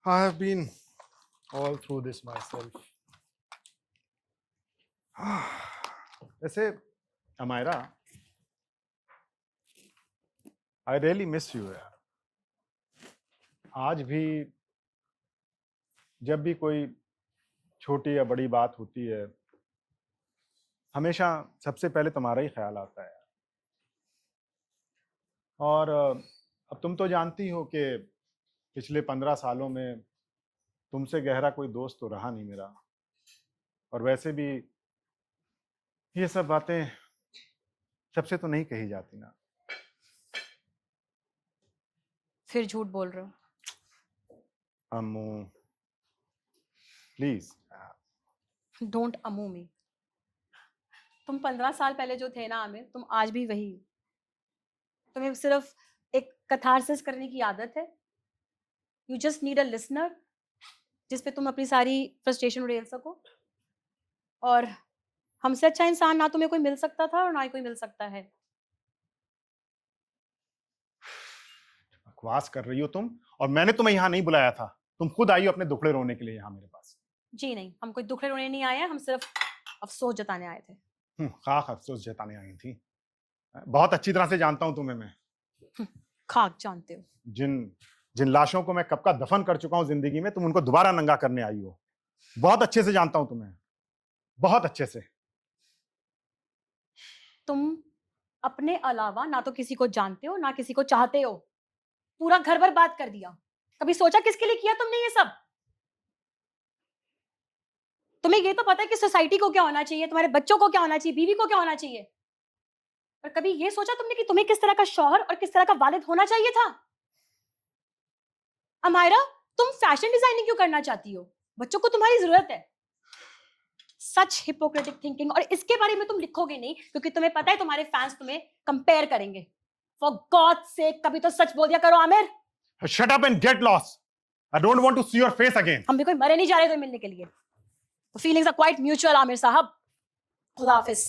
I have been all through this myself. वैसे Amaira, I really miss you यार। आज भी जब भी कोई छोटी या बड़ी बात होती है, हमेशा सबसे पहले तुम्हारा ही ख्याल आता है। और अब तुम तो जानती हो कि पिछले 15 सालों में तुमसे गहरा कोई दोस्त तो रहा नहीं मेरा। और वैसे भी ये सब बातें सबसे तो नहीं कही जाती ना। फिर झूठ बोल रहे हो। अम्मू प्लीज। डोंट अमू मी। तुम 15 साल पहले जो थे ना आमिर, तुम आज भी वही हो। तुम्हें सिर्फ एक कथारसिस करने की आदत है। You just need a listener जिस पे तुम अपनी सारी फ्रस्ट्रेशन उड़ेल सको। और हमसे अच्छा इंसान ना तुम्हें कोई मिल सकता था और ना ही कोई मिल सकता है। बकवास कर रही हो तुम, और मैंने तुम्हें यहाँ नहीं बुलाया था। तुम खुद आई हो अपने दुखड़े रोने के लिए यहाँ मेरे पास। जी नहीं, हम कोई दुखड़े रोने नहीं आए हैं, हम सिर्फ अफसोस जताने आए थे। खाक अफसोस जताने आई थी। बहुत अच्छी तरह से जानता हूँ तुम्हें मैं। खाक जानते हो। जिन जिन लाशों को मैं कब का दफन कर चुका हूं जिंदगी में, तुम उनको दोबारा नंगा करने आई हो। बहुत अच्छे से जानता हूं तुम्हें, बहुत अच्छे से। तुम अपने अलावा ना तो किसी को जानते हो ना किसी को चाहते हो। पूरा घर बर्बाद कर दिया। कभी सोचा किसके लिए किया तुमने ये सब? तुम्हें ये तो पता है कि सोसाइटी को क्या होना चाहिए, तुम्हारे बच्चों को क्या होना चाहिए, बीवी को क्या होना चाहिए, पर कभी ये सोचा तुमने कि तुम्हें किस तरह का शौहर और किस तरह का वालिद होना चाहिए था? अमायरा, तुम फैशन डिजाइनिंग क्यों करना चाहती हो? बच्चों को तुम्हारी जरूरत है। सच हिपोक्रेटिक थिंकिंग। और इसके बारे में तुम लिखोगे नहीं क्योंकि तुम्हें पता है तुम्हारे फैंस तुम्हें कंपेयर करेंगे। फॉर गॉड सेक, कभी तो सच बोल दिया करो Aamir. Shut up and get lost. I don't want to see your face again. हम भी कोई मरे नहीं जा रहे तो मिलने के लिए। The feelings are quite mutual, Aamir साहब। खुदा हाफिज।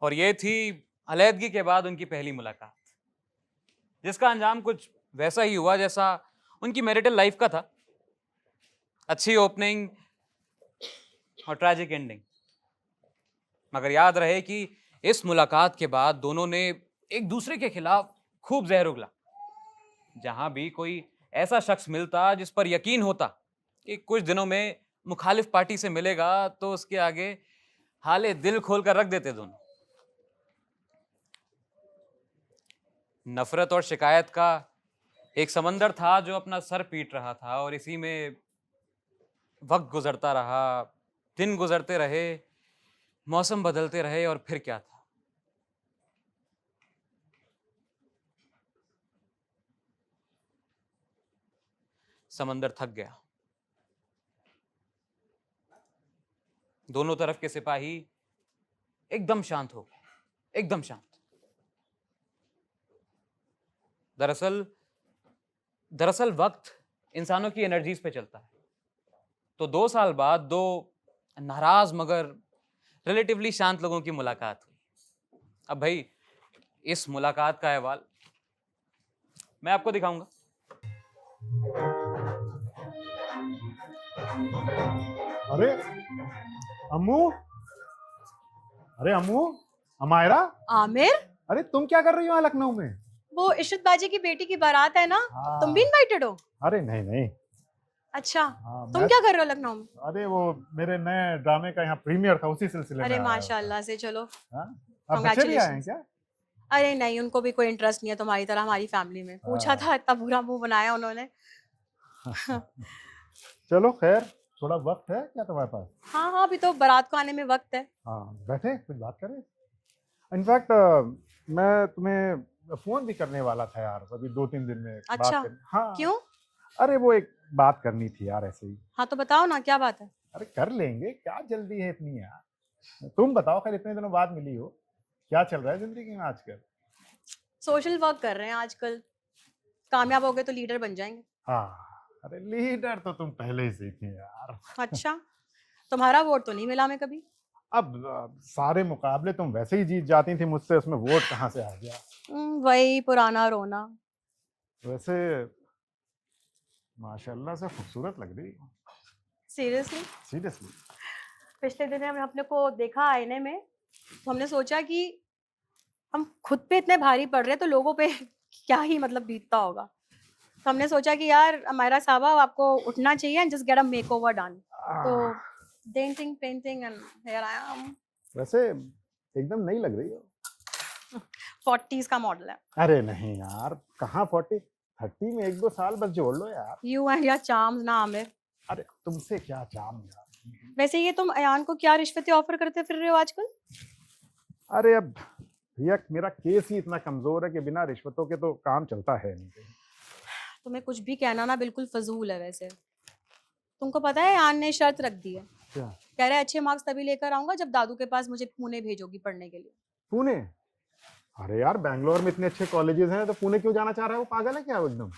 और ये थी अलैदगी के बाद उनकी पहली मुलाकात, जिसका अंजाम कुछ वैसा ही हुआ जैसा उनकी मैरिटल लाइफ का था। अच्छी ओपनिंग और ट्रैजिक एंडिंग। मगर याद रहे कि इस मुलाकात के बाद दोनों ने एक दूसरे के खिलाफ खूब जहर उगला। जहां भी कोई ऐसा शख्स मिलता जिस पर यकीन होता कि कुछ दिनों में मुखालिफ पार्टी से मिलेगा, तो उसके आगे हाले दिल खोल कर रख देते दोनों। नफरत और शिकायत का एक समंदर था जो अपना सर पीट रहा था, और इसी में वक्त गुजरता रहा, दिन गुजरते रहे, मौसम बदलते रहे, और फिर क्या था। समंदर थक गया। दोनों तरफ के सिपाही एकदम शांत हो गए, एकदम शांत। दरअसल वक्त इंसानों की एनर्जीज पे चलता है। तो 2 साल बाद दो नाराज मगर रिलेटिवली शांत लोगों की मुलाकात हुई। अब भाई, इस मुलाकात का अहवाल मैं आपको दिखाऊंगा। अरे अम्मू, अरे अम्मू, अमायरा, आमिर, अरे तुम क्या कर रही हो यहाँ लखनऊ में? वो इशरत बाजी की बेटी की बारात है ना, तुम भी इनवाइटेड हो? अरे नहीं नहीं। अच्छा, हाँ, तुम क्या कर रहे हो लखनऊ में? अरे वो मेरे नए ड्रामे का यहाँ प्रीमियर था, उसी सिलसिले में अरे आया था। माशाल्लाह से, चलो। हाँ? अब बच्चे भी आए हैं Congratulations। क्या? अरे नहीं, उनको भी कोई इंटरेस्ट नहीं है तुम्हारी तरह हमारी फैमिली में। पूछा हाँ। था, इतना बुरा मुंह बनाया उन्होंने। चलो खैर, थोड़ा वक्त है क्या तुम्हारे पास? हाँ हाँ, अभी तो बारात को आने में वक्त है। हाँ, बैठे कुछ बात करें। इनफैक्ट मैं तुम्हें फोन भी करने वाला था यार, अभी 2-3 दिन में अच्छा, बात करनी। हाँ, क्यों? अरे वो एक बात करनी थी यार, ऐसे ही। हाँ तो बताओ ना, क्या बात है? अरे कर लेंगे, क्या जल्दी है इतनी यार। तुम बताओ, खैर इतने दिनों बाद मिली हो, क्या चल रहा है जिंदगी में आजकल? सोशल वर्क कर रहे हैं आजकल। कामयाब हो गए तो लीडर बन जाएंगे। हाँ, अरे लीडर तो तुम पहले ही से थी यार। अच्छा, तुम्हारा वोट तो नहीं मिला मैं कभी। अब सारे मुकाबले तुम वैसे ही जीत जाती थी मुझसे, उसमें वोट कहाँ से आ गया? वही पुराना रोना। वैसे माशाल्लाह से खूबसूरत लग रही हो। Seriously, seriously. पिछले दिन हमने अपने को देखा आईने में, तो हमने सोचा कि हम खुद पे इतने भारी पड़ रहे हैं तो लोगों पे क्या ही मतलब बीतता होगा। तो हमने सोचा कि यार अमायरा साहबा, आपको उठना चाहिए and just get a makeover done. तो denting, painting and here I am. वैसे एकदम नई लग रही हो। 40s का मॉडल है। अरे नहीं यार, कहाँ 40, 30 में 1-2 साल बस जोड़ लो यार। यू एंड योर चार्म्स ना आमिर। अरे तुमसे क्या चाम यार। वैसे ये तुम अयान को क्या रिश्वतें ऑफर करते फिर रहे हो आजकल? अरे अब भैया, मेरा केस ही इतना कमजोर है कि बिना रिश्वतों के तो काम चलता है नहीं। तुम्हें कुछ भी कहना ना बिल्कुल फजूल है। वैसे तुमको पता है अयान ने शर्त रख दी है, क्या? कह रहा है अच्छे मार्क्स तभी लेकर आऊंगा जब दादू के पास मुझे पुणे भेजोगी पढ़ने के लिए। पुणे? अरे यार, बैंगलोर में इतने अच्छे कॉलेजेस हैं, तो पुणे क्यों जाना चाह रहा है? वो पागल है क्या वो एकदम?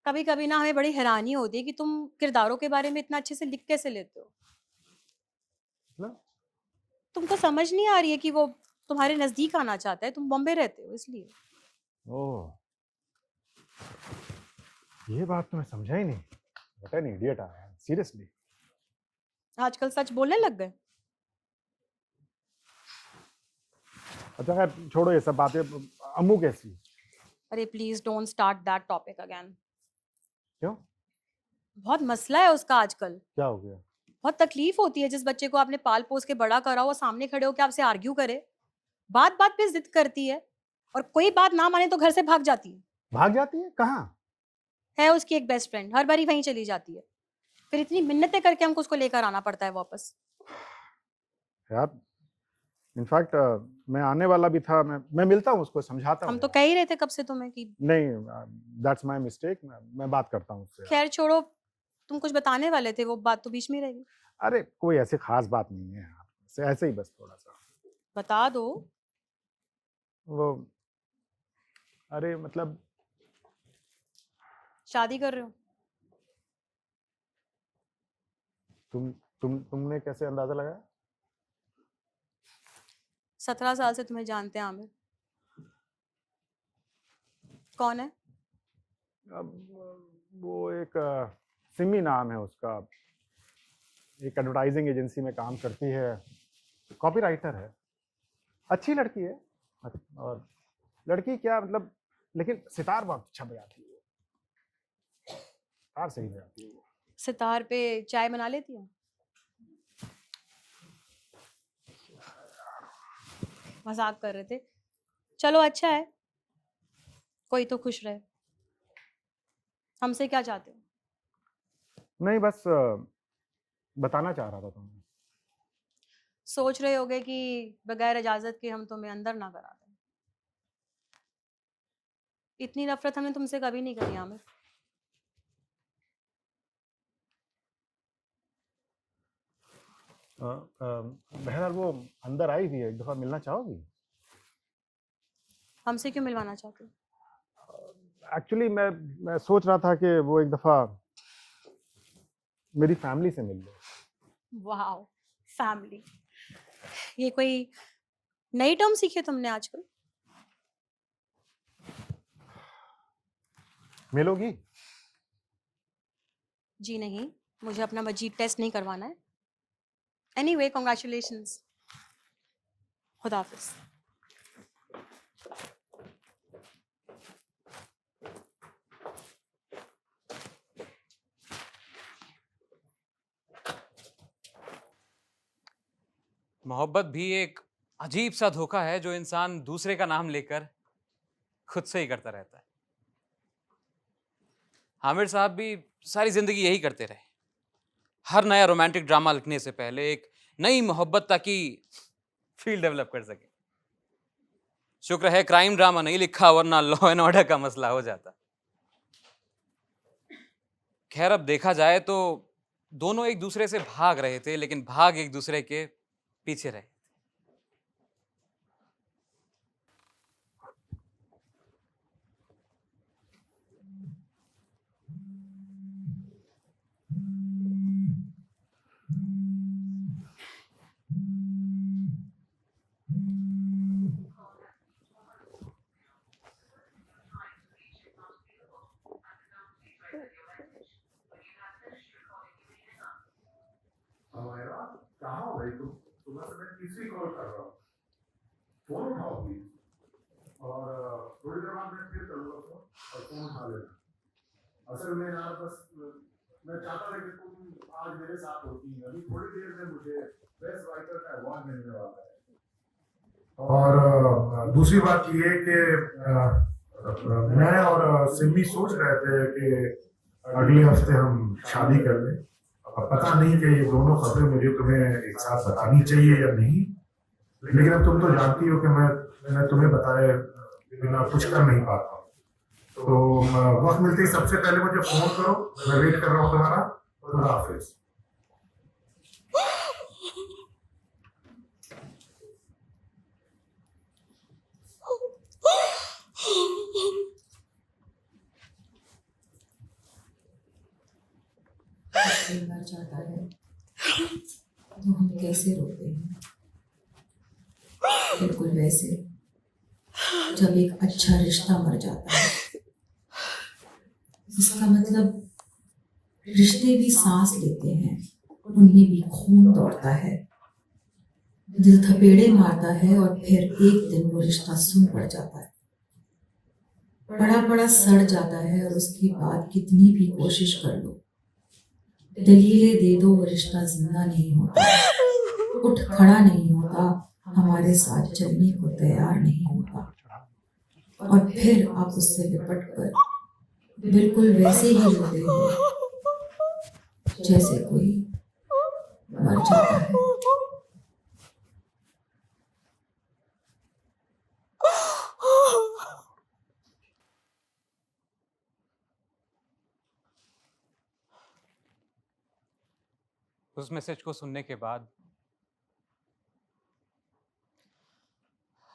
कभी कभी ना हमें बड़ी हैरानी होती है कि तुम किरदारों के बारे में इतना अच्छे से लिख कैसे लेते हो। मतलब? तुमको समझ नहीं आ रही है कि वो तुम्हारे नजदीक आना चाहता है, तुम बॉम्बे रहते हो इसलिए। ओह, ये बात तो मैं समझा ही नहीं। What an idiot I am, seriously. आजकल सच बोलने लग गए। अच्छा खैर, छोड़ो ये सब बातें। अम्मू कैसी है? अरे please don't start that topic again. क्यों? बहुत मसला है उसका आजकल। क्या हो गया? बहुत तकलीफ होती है जिस बच्चे को आपने पाल पोस के बड़ा करा हो, सामने खड़े होकर आपसे आर्ग्यू करे, बात बात पे जिद करती है, और कोई बात ना माने तो घर से भाग जाती है। भाग जाती है? कहाँ? है उसकी एक बेस्ट फ्रेंड, हर बारी वहीं चली जाती है। फिर इतनी मिन्नतें करके हमको उसको लेकर आना पड़ता है वापस। यार इनफैक्ट मैं आने वाला भी था। मैं मिलता हूँ उसको, समझाता हूँ हम तो यार। कह ही रहे थे कब से तुम्हें कि नहीं, दैट्स माय मिस्टेक। मैं बात करता हूँ उससे। खैर छोड़ो, तुम कुछ बताने वाले थे, वो बात तो बीच में ही रह गई। अरे कोई ऐसी खास बात नहीं है यार, ऐसे ही बस थोड़ा सा। बता दो। वो, अरे मतलब शादी कर रहे हो? तुमने कैसे अंदाजा लगाया? 17 साल से तुम्हें जानते हैं आमिर। कौन है? अब वो एक सिमी नाम है उसका, एक एडवर्टाइजिंग एजेंसी में काम करती है, कॉपीराइटर है, अच्छी लड़की है। और लड़की क्या मतलब, लेकिन सितार बहुत अच्छा बजाती है, सितार सही बजाती है वो। सितार पे चाय बना लेती हो? मजाक कर रहे थे। चलो अच्छा है, कोई तो खुश रहे। हमसे क्या चाहते हो? नहीं बस बताना चाह रहा था तुम्हें। सोच रहे होगे कि बगैर इजाजत के हम तुम्हें अंदर ना करा दें। इतनी नफरत हमने तुमसे कभी नहीं करी आमिर। बहरहाल वो अंदर आई हुई है, एक दफ़ा मिलना चाहोगी? हमसे क्यों मिलवाना चाहते हो? एक्चुअली मैं सोच रहा था कि वो एक दफ़ा मेरी फैमिली से मिल लो। वाह, फैमिली, ये कोई नई टर्म सीखी है तुमने आजकल? मिलोगी? जी नहीं, मुझे अपना मजीद टेस्ट नहीं करवाना है। Anyway, congratulations. खुदा हाफिज। मोहब्बत भी एक अजीब सा धोखा है जो इंसान दूसरे का नाम लेकर खुद से ही करता रहता है। आमिर साहब भी सारी जिंदगी यही करते रहे, हर नया रोमांटिक ड्रामा लिखने से पहले एक नई मोहब्बत ताकि फील डेवलप कर सके। शुक्र है क्राइम ड्रामा नहीं लिखा, वरना लॉ एंड ऑर्डर का मसला हो जाता। खैर अब देखा जाए तो दोनों एक दूसरे से भाग रहे थे, लेकिन भाग एक दूसरे के पीछे रहे। कहाँ हो भाई तुम? सुबह से मैं तीसरी कॉल कर रहा हूँ, फोन उठाओ प्लीज। और थोड़ी देर बाद मैं फिर करूँगा फोन, और फोन उठा लेना। असल में यार बस मैं चाहता था कि तुम आज मेरे साथ होती। अभी थोड़ी देर में मुझे बेस्ट राइटर का अवार्ड मिलने वाला है। और दूसरी बात ये कि मैं और सिमी सोच रहे थे कि अगले हफ्ते हम शादी कर लें। अब पता नहीं कि ये दोनों खबरें मुझे तुम्हें एक साथ बतानी चाहिए या नहीं, लेकिन अब तुम तो जानती हो कि मैं तुम्हें बताए बिना कुछ कर नहीं पाता। तो वक्त मिलते ही सबसे पहले मुझे फोन करो, मैं वेट कर रहा हूँ तुम्हारा। खुदा हाफिज। मिलना चाहता है तो हम कैसे रोते हैं, बिल्कुल वैसे जब एक अच्छा रिश्ता मर जाता है। इसका मतलब रिश्ते भी सांस लेते हैं, उनमें भी खून दौड़ता है, दिल थपेड़े मारता है, और फिर एक दिन वो रिश्ता सुन पड़ जाता है, बड़ा बड़ा सड़ जाता है, और उसके बाद कितनी भी कोशिश कर लो, दलीलें दे दो, वो रिश्ता जिंदा नहीं होता, उठ खड़ा नहीं होता, हमारे साथ चलने को तैयार नहीं होता। और फिर आप उससे लिपट कर बिल्कुल वैसे ही रोते हो जैसे कोई मर जाता है। उस मैसेज को सुनने के बाद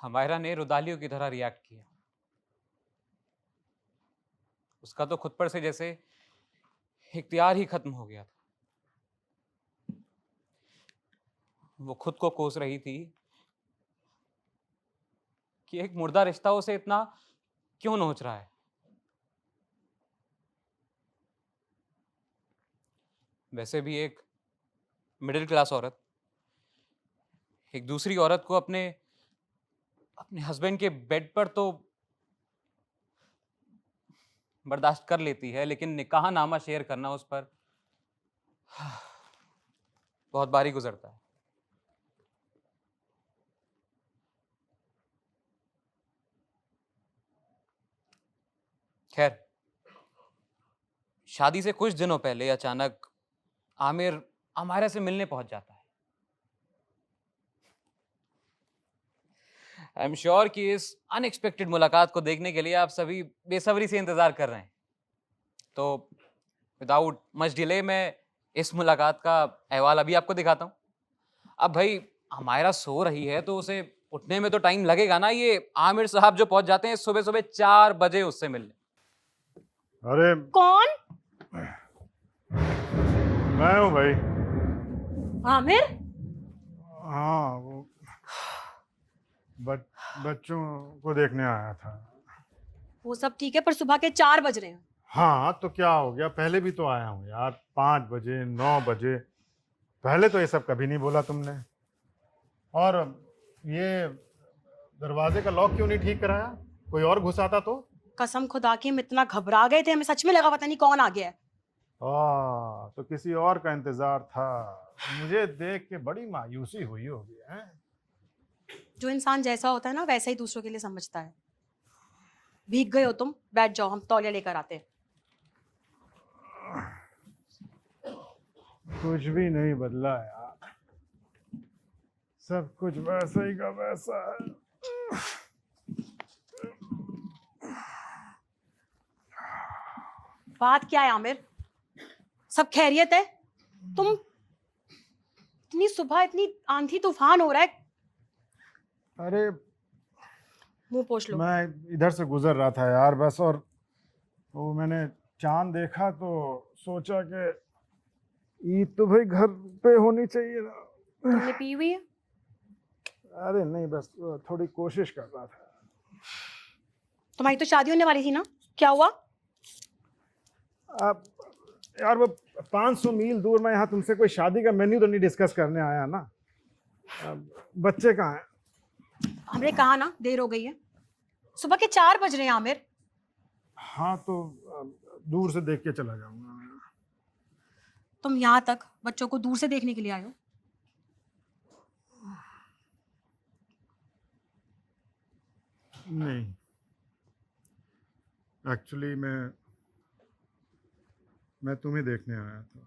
हमायरा ने रुदालियों की तरह रिएक्ट किया। उसका तो खुद पर से जैसे इख्तियार ही खत्म हो गया था। वो खुद को कोस रही थी कि एक मुर्दा रिश्ता उसे इतना क्यों नोच रहा है। वैसे भी एक मिडिल क्लास औरत एक दूसरी औरत को अपने अपने हस्बैंड के बेड पर तो बर्दाश्त कर लेती है, लेकिन निकाहनामा शेयर करना उस पर बहुत भारी गुजरता है। खैर, शादी से कुछ दिनों पहले अचानक आमिर अमायरा से मिलने पहुंच जाता है। आई एम श्योर कि इस अनएक्सपेक्टेड मुलाकात को देखने के लिए आप सभी बेसब्री से इंतजार कर रहे हैं। तो विदाउट मच डिले मैं इस मुलाकात का अहवाल अभी आपको दिखाता हूँ। अब भाई अमायरा सो रही है तो उसे उठने में तो टाइम लगेगा ना। ये आमिर साहब जो पहुंच जाते हैं सुबह सुबह 4 बजे उससे मिलने। अरे कौन? मैं हूँ भाई। आमिर? हाँ, वो बच्चों को देखने आया था। वो सब ठीक है, पर सुबह के 4 बज रहे हैं। हाँ तो क्या हो गया, पहले भी तो आया हूँ यार, 5 बजे 9 बजे। पहले तो ये सब कभी नहीं बोला तुमने। और ये दरवाजे का लॉक क्यों नहीं ठीक कराया? कोई और घुस आता तो? कसम खुदा की हम इतना घबरा गए थे, हमें सच में लगा पता नहीं कौन आ गया है। तो किसी और का इंतजार था। मुझे देख के बड़ी मायूसी हुई होगी हैं? जो इंसान जैसा होता है ना वैसा ही दूसरों के लिए समझता है। भीग गए हो तुम, बैठ जाओ, हम तौलिया लेकर आते हैं। कुछ भी नहीं बदला यार, सब कुछ वैसा ही का वैसा है। बात क्या है आमिर? सब खैरियत है? तुम इतनी सुबह इतनी आंधी तूफान हो रहा है। अरे मुंह पोंछ लो। मैं इधर से गुजर रहा था यार बस, और वो मैंने चांद देखा तो सोचा कि ईद तो भाई घर पे होनी चाहिए ना। तुमने पी हुई है? अरे नहीं, बस थोड़ी कोशिश कर रहा था। तुम्हारी तो शादी होने वाली थी ना, क्या हुआ? अब यार वो 500 मील दूर, मैं यहाँ तुमसे कोई शादी का मेन्यू तो नहीं डिस्कस करने आया ना। बच्चे कहाँ हैं? हमने कहा ना देर हो गई है। सुबह के 4 बज रहे हैं आमिर। हाँ तो दूर से देख के चला जाऊंगा। तुम यहाँ तक बच्चों को दूर से देखने के लिए आए हो? नहीं, एक्चुअली मैं तुम्हें देखने आया था।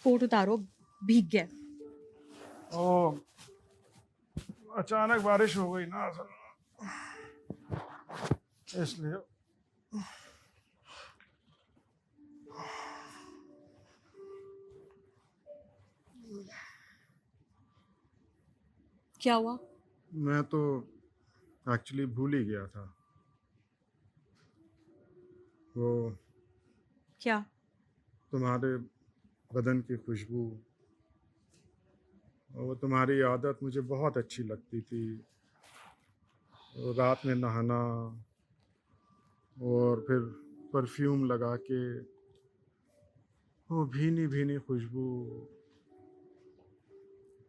कोट उतारो, भीग गए। ओ, अचानक बारिश हो गई ना असल में, इसलिए। क्या हुआ? मैं तो एक्चुअली भूल ही गया था। वो क्या? तुम्हारे बदन की खुशबू और वो तुम्हारी आदत मुझे बहुत अच्छी लगती थी। वो रात में नहाना और फिर परफ्यूम लगा के, वो भीनी भीनी खुशबू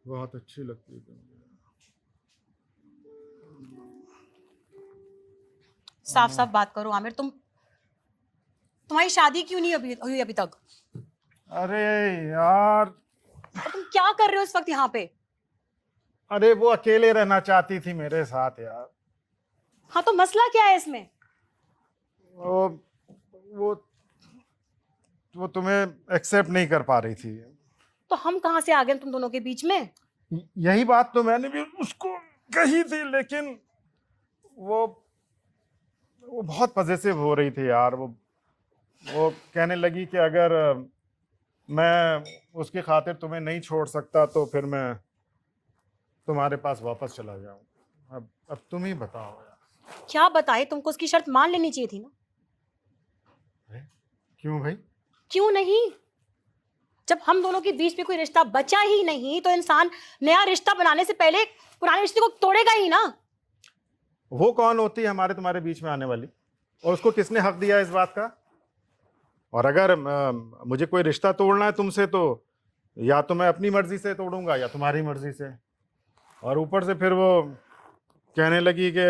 बहुत अच्छी लगती थी मुझे। साफ साफ बात करो आमिर, तुम्हारी शादी क्यों नहीं हुई अभी तक? अरे यार, और तुम क्या कर रहे हो इस वक्त यहाँ पे? अरे वो अकेले रहना चाहती थी मेरे साथ यार। हाँ तो मसला क्या है इसमें? वो वो तुम्हें एक्सेप्ट नहीं कर पा रही थी। तो हम कहाँ से आ गए तुम दोनों के बीच में? यही बात तो मैंने भी उसको कही थी, लेकिन वो बहुत पॉजेसिव हो रही थी यार। वो कहने लगी कि अगर मैं उसकी खातिर तुम्हें नहीं छोड़ सकता तो फिर मैं तुम्हारे पास वापस चला जाऊं। अब तुम ही बताओ यार। क्या बताए, तुमको उसकी शर्त मान लेनी चाहिए थी ना। क्यों भाई? क्यों नहीं? जब हम दोनों के बीच में कोई रिश्ता बचा ही नहीं तो इंसान नया रिश्ता बनाने से पहले पुराने रिश्ते को तोड़ेगा ही ना। वो कौन होती है हमारे तुम्हारे बीच में आने वाली, और उसको किसने हक दिया इस बात का? और अगर मुझे कोई रिश्ता तोड़ना है तुमसे तो या तो मैं अपनी मर्जी से तोड़ूंगा या तुम्हारी मर्जी से। और ऊपर से फिर वो कहने लगी कि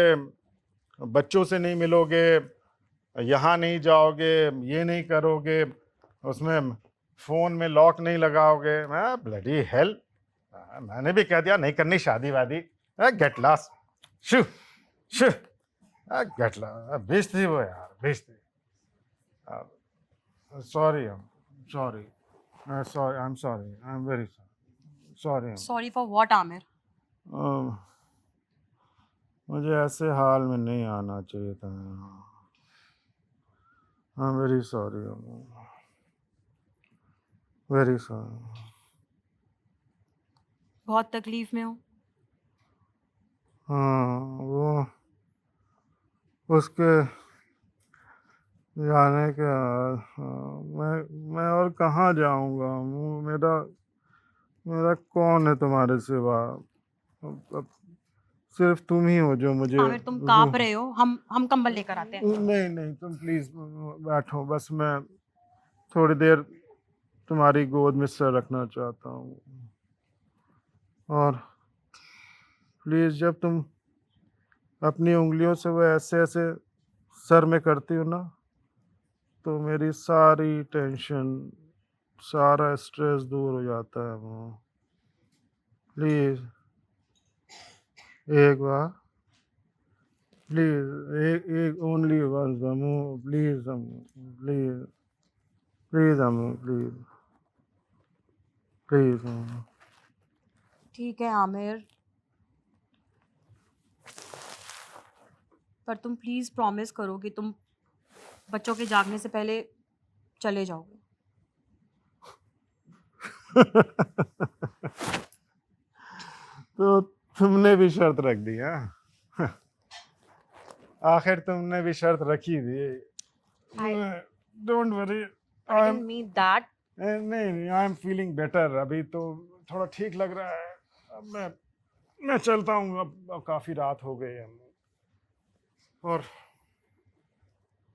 बच्चों से नहीं मिलोगे, यहाँ नहीं जाओगे, ये नहीं करोगे, उसमें फ़ोन में लॉक नहीं लगाओगे। मैं ब्लडी हेल, मैंने भी कह दिया नहीं करनी शादी वादी। गेट लॉस्ट, शू शू, गेट लॉस्ट। बेचती वो यार, बेचती। Sorry, sorry, sorry, I am sorry, I am very sorry. Sorry for what Aamir? मुझे ऐसे हाल में नहीं आना चाहिए था। I am very sorry, very sorry. बहुत तकलीफ में हो? हाँ, वो उसके जाने के मैं और कहाँ जाऊँगा? मेरा मेरा कौन है तुम्हारे सिवा? अब सिर्फ तुम ही हो जो मुझे। आमिर तुम कांप रहे हो, हम कंबल लेकर आते हैं। नहीं नहीं, तुम प्लीज बैठो, बस मैं थोड़ी देर तुम्हारी गोद में सर रखना चाहता हूँ। और प्लीज जब तुम अपनी उंगलियों से वो ऐसे ऐसे सर में करती हो ना, तो मेरी सारी टेंशन, सारा स्ट्रेस दूर हो जाता है। वो प्लीज एक बार, प्लीज एक only once Ammu, please Ammu, please please Ammu, please please Ammu. ठीक है आमिर, पर तुम प्लीज प्रॉमिस करो कि तुम बच्चों के जागने से पहले चले जाओगे। तो तुमने भी शर्त रख दी? हाँ, आखिर तुमने भी शर्त रखी थी। Don't worry, I didn't mean that. नहीं, आई एम फीलिंग बेटर। अभी तो थोड़ा ठीक लग रहा है। अब मैं चलता हूँ, अब काफ़ी रात हो गई है। और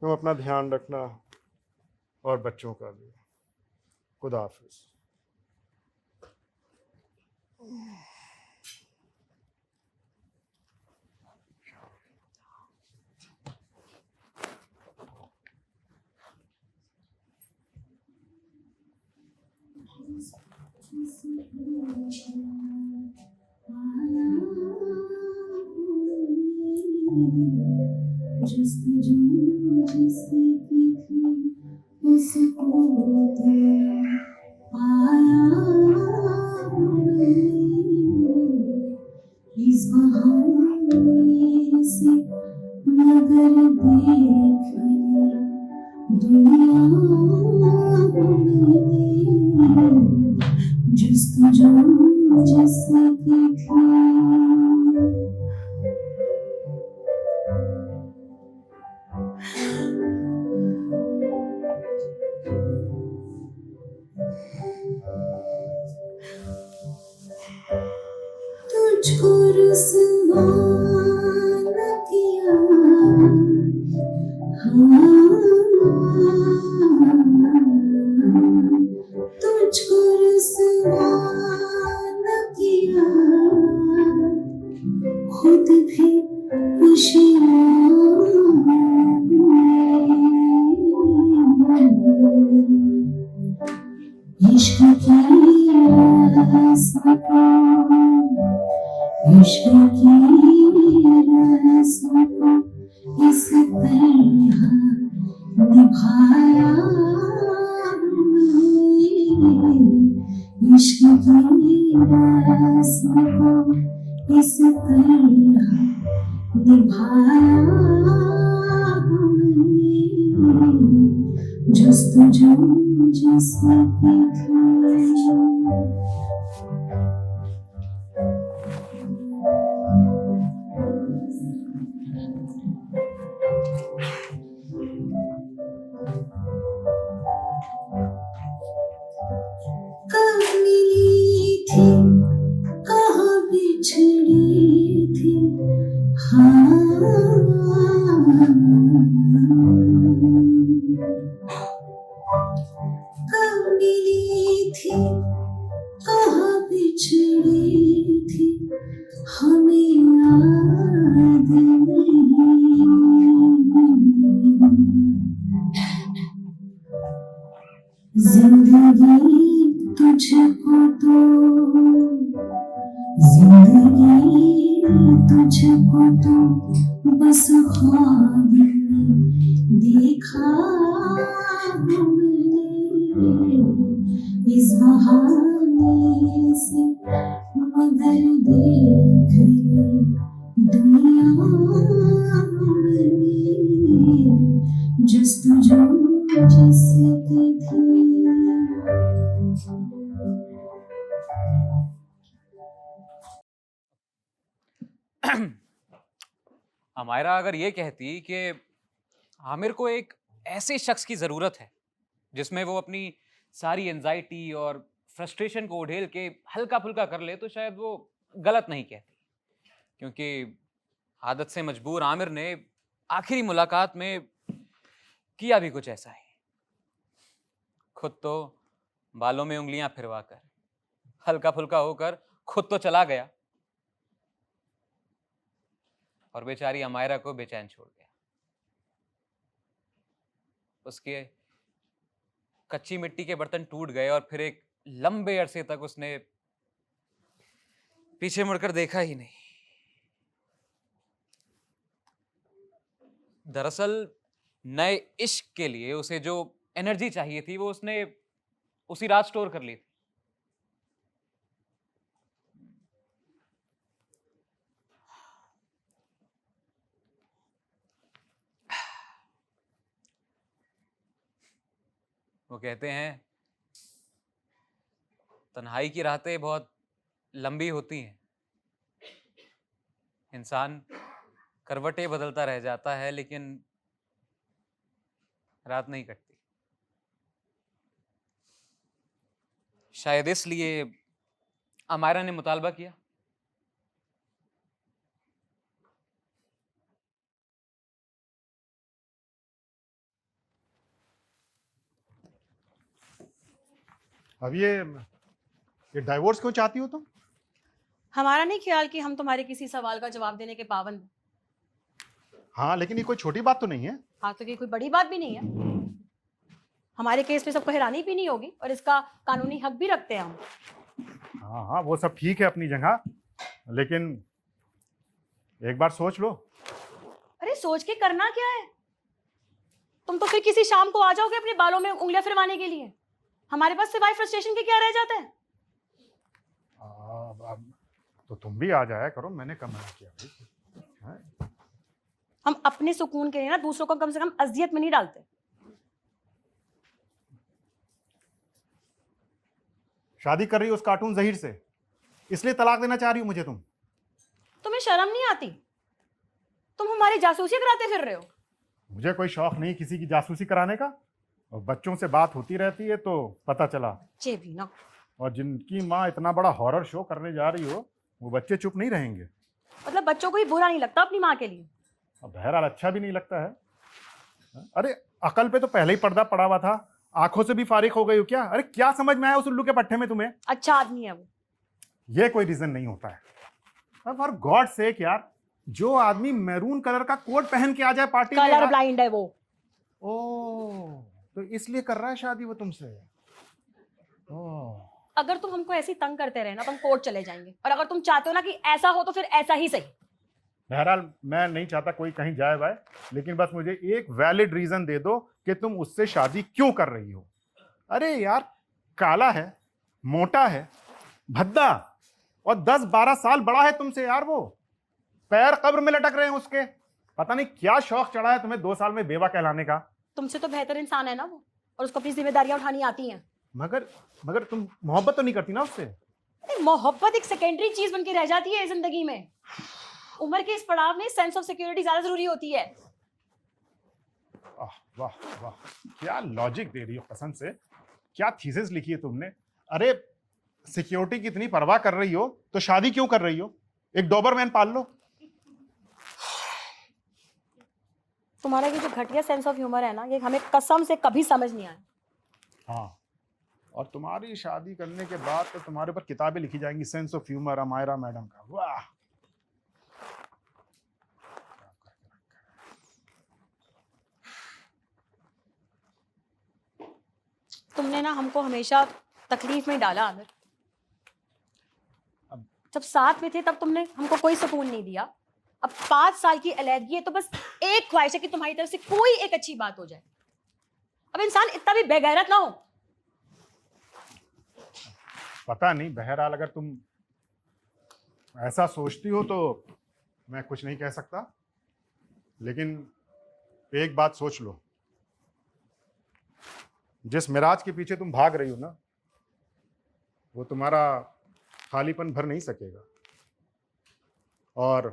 तुम अपना ध्यान रखना और बच्चों का भी। खुदा हाफिज। इस बहाने से मगर देख दुनिया जस्तजू जैसे देखी। तुझको रुसवा न किया, तुझको रुसवा न किया, खुद भी इश्क की रस्म को, इश्क की रस्म को इस तरह निभाया हमने, इश्क की रस्म को इस तरह निभाया हमने, जस्तजू जैसे देखी। जिंदगी तुझको तो बस ख्वाब में देखा हमने, इस बहाने से मगर देख ली दुनिया हमने, जस्तजू जिसकी थी। अमायरा अगर ये कहती कि आमिर को एक ऐसे शख्स की ज़रूरत है जिसमें वो अपनी सारी एंजाइटी और फ्रस्ट्रेशन को उड़ेल के हल्का फुल्का कर ले, तो शायद वो गलत नहीं कहती, क्योंकि आदत से मजबूर आमिर ने आखिरी मुलाकात में किया भी कुछ ऐसा ही। खुद तो बालों में उंगलियां फिरवा कर हल्का फुल्का होकर खुद तो चला गया और बेचारी अमायरा को बेचैन छोड़ गया। उसके कच्ची मिट्टी के बर्तन टूट गए और फिर एक लंबे अरसे तक उसने पीछे मुड़कर देखा ही नहीं। दरअसल नए इश्क के लिए उसे जो एनर्जी चाहिए थी वो उसने उसी रात स्टोर कर ली थी। वो कहते हैं तन्हाई की रातें बहुत लंबी होती हैं, इंसान करवटें बदलता रह जाता है लेकिन रात नहीं कटती। शायद इसलिए अमायरा ने मुतालबा किया। अब ये डाइवोर्स क्यों चाहती हो तुम? हमारा नहीं ख्याल कि हम तुम्हारे किसी सवाल का जवाब देने के पाबंद हैं। हाँ, लेकिन ये कोई छोटी बात तो नहीं है। हाँ, तो ये कोई बड़ी बात भी नहीं है। हमारे केस में सबको हैरानी भी नहीं होगी और इसका कानूनी हक भी रखते हैं हम। हाँ हाँ, वो सब ठीक है अपनी जगह, लेकिन एक बार सोच लो। अरे सोच के करना क्या है? तुम तो फिर किसी शाम को आ जाओगे अपने बालों में उंगलियां फिरवाने के लिए। हमारे पास सिवाय फ्रस्ट्रेशन के क्या रह जाता है? तो तुम भी आ जाया करो, मैंने कब मना किया भाई? हाँ? हम अपने सुकून के लिए ना दूसरों को कम से कम अजियत में नहीं डालते। शादी कर रही हो उस कार्टून ज़हीर से, इसलिए तलाक देना चाह रही हो मुझे तुम? तुम्हें शर्म नहीं आती? तुम हमारी जासूसी कराते फिर रहे हो। मुझे कोई शौक नहीं किसी की जासूसी कराने का, और बच्चों से बात होती रहती है तो पता चला। जे भी ना। और जिनकी माँ इतना बड़ा हॉरर शो करने जा रही हो, वो बच्चे चुप नहीं रहेंगे। मतलब बच्चों को ही बुरा नहीं लगता अपनी माँ के लिए? अब बहरहाल अच्छा भी नहीं लगता है। अरे अकल पे तो पहले ही पर्दा पड़ा हुआ था, आंखों से भी फारिग हो गई हो क्या? अरे क्या समझ में आया उस उल्लू के पट्टे में तुम्हें? अच्छा आदमी है वो। ये कोई रीजन नहीं होता है। अब फॉर गॉड सेक यार, जो आदमी मैरून कलर का कोट पहन के आ जाए पार्टी में, कलर ब्लाइंड है वो। ओ, तो इसलिए कर रहा है शादी वो तुमसे? ओह, अगर तुम हमको ऐसे ही तंग करते रहे ना तो हम कोर्ट चले जाएंगे, और अगर तुम चाहते हो ना कि ऐसा हो तो फिर ऐसा ही सही। बहरहाल मैं नहीं चाहता कोई कहीं जाए भाई, लेकिन बस मुझे एक वैलिड रीजन दे दो कि तुम उससे शादी क्यों कर रही हो। अरे यार, काला है, मोटा है, भद्दा, और 10-12 साल बड़ा है तुमसे यार। वो पैर कब्र में लटक रहे हैं उसके। पता नहीं क्या शौक चढ़ा है तुम्हें 2 साल में बेवा कहलाने का। तुमसे तो बेहतर इंसान है ना वो, और उसको अपनी जिम्मेदारियां उठानी आती हैं। मगर तुम मोहब्बत तो नहीं करती ना उससे? अरे मोहब्बत एक सेकेंडरी चीज बन के रह जाती है जिंदगी में। उम्र के इस पड़ाव में सेंस ऑफ सिक्योरिटी ज्यादा जरूरी होती है। वाह वाह, क्या लॉजिक दे रही हो कसम से, क्या थीसिस लिखी है तुमने। अरे सिक्योरिटी की इतनी परवाह कर रही हो तो शादी क्यों कर रही हो? एक डोबरमैन पाल लो। तुम्हारा ये जो घटिया सेंस ऑफ ह्यूमर है ना, ये हमें कसम से कभी समझ नहीं आया। हाँ, और तुम्हारी शादी करने के बाद तो तुम्हारे ऊपर किताबें लिखी जाएंगी sense of humour Amayra madam का। वाह, तुमने ना हमको हमेशा तकलीफ में डाला आमिर। जब साथ में थे तब तुमने हमको कोई सुकून नहीं दिया। अब 5 साल की अलैदगी है तो बस एक ख्वाहिश है कि तुम्हारी तरफ से कोई एक अच्छी बात हो जाए। अब इंसान इतना भी बेगैरत ना हो। पता नहीं, बहरहाल अगर तुम ऐसा सोचती हो तो मैं कुछ नहीं कह सकता, लेकिन एक बात सोच लो, जिस मिराज के पीछे तुम भाग रही हो ना, वो तुम्हारा खालीपन भर नहीं सकेगा। और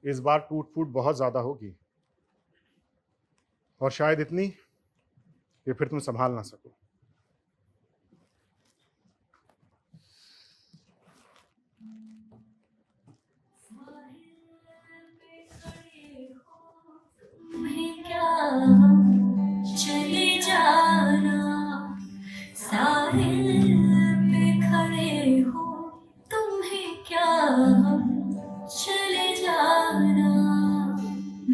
इस बार टूट फूट बहुत ज़्यादा होगी, और शायद इतनी कि फिर तुम संभाल ना सको। तुम्हें क्या हम चले जाना, साहिल पे खड़े हो, तुम्हें क्या हम चले जाना।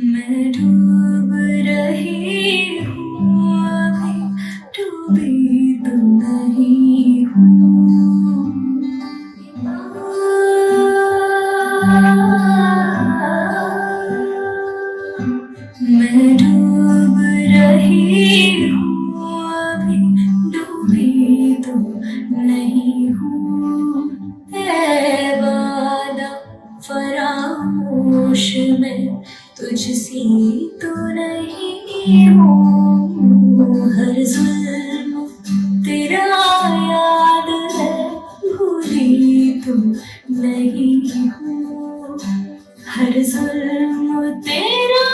मैं डूब रही हूँ अभी, डूबी तो नहीं हूँ। मैं डूब रही हूँ अभी, डूबी तो नहीं हूँ। ऐ वादा फरामोश में तुझसी तो नहीं हूँ। हर जुल्म तेरा याद है, भूली तो नहीं हूँ। हर जुल्म तेरा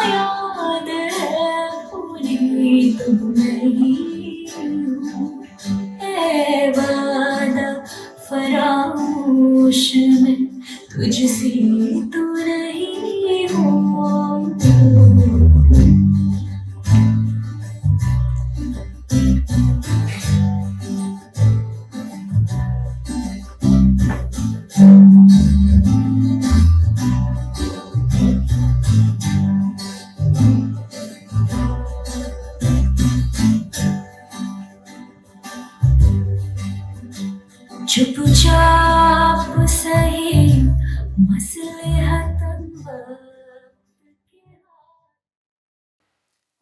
याद है, भूली तो नहीं हूँ। ऐ वादा फरामोश में तुझसे तो नहीं हूँ। चुपचाप सही मसले हतन वक्त के हाथ।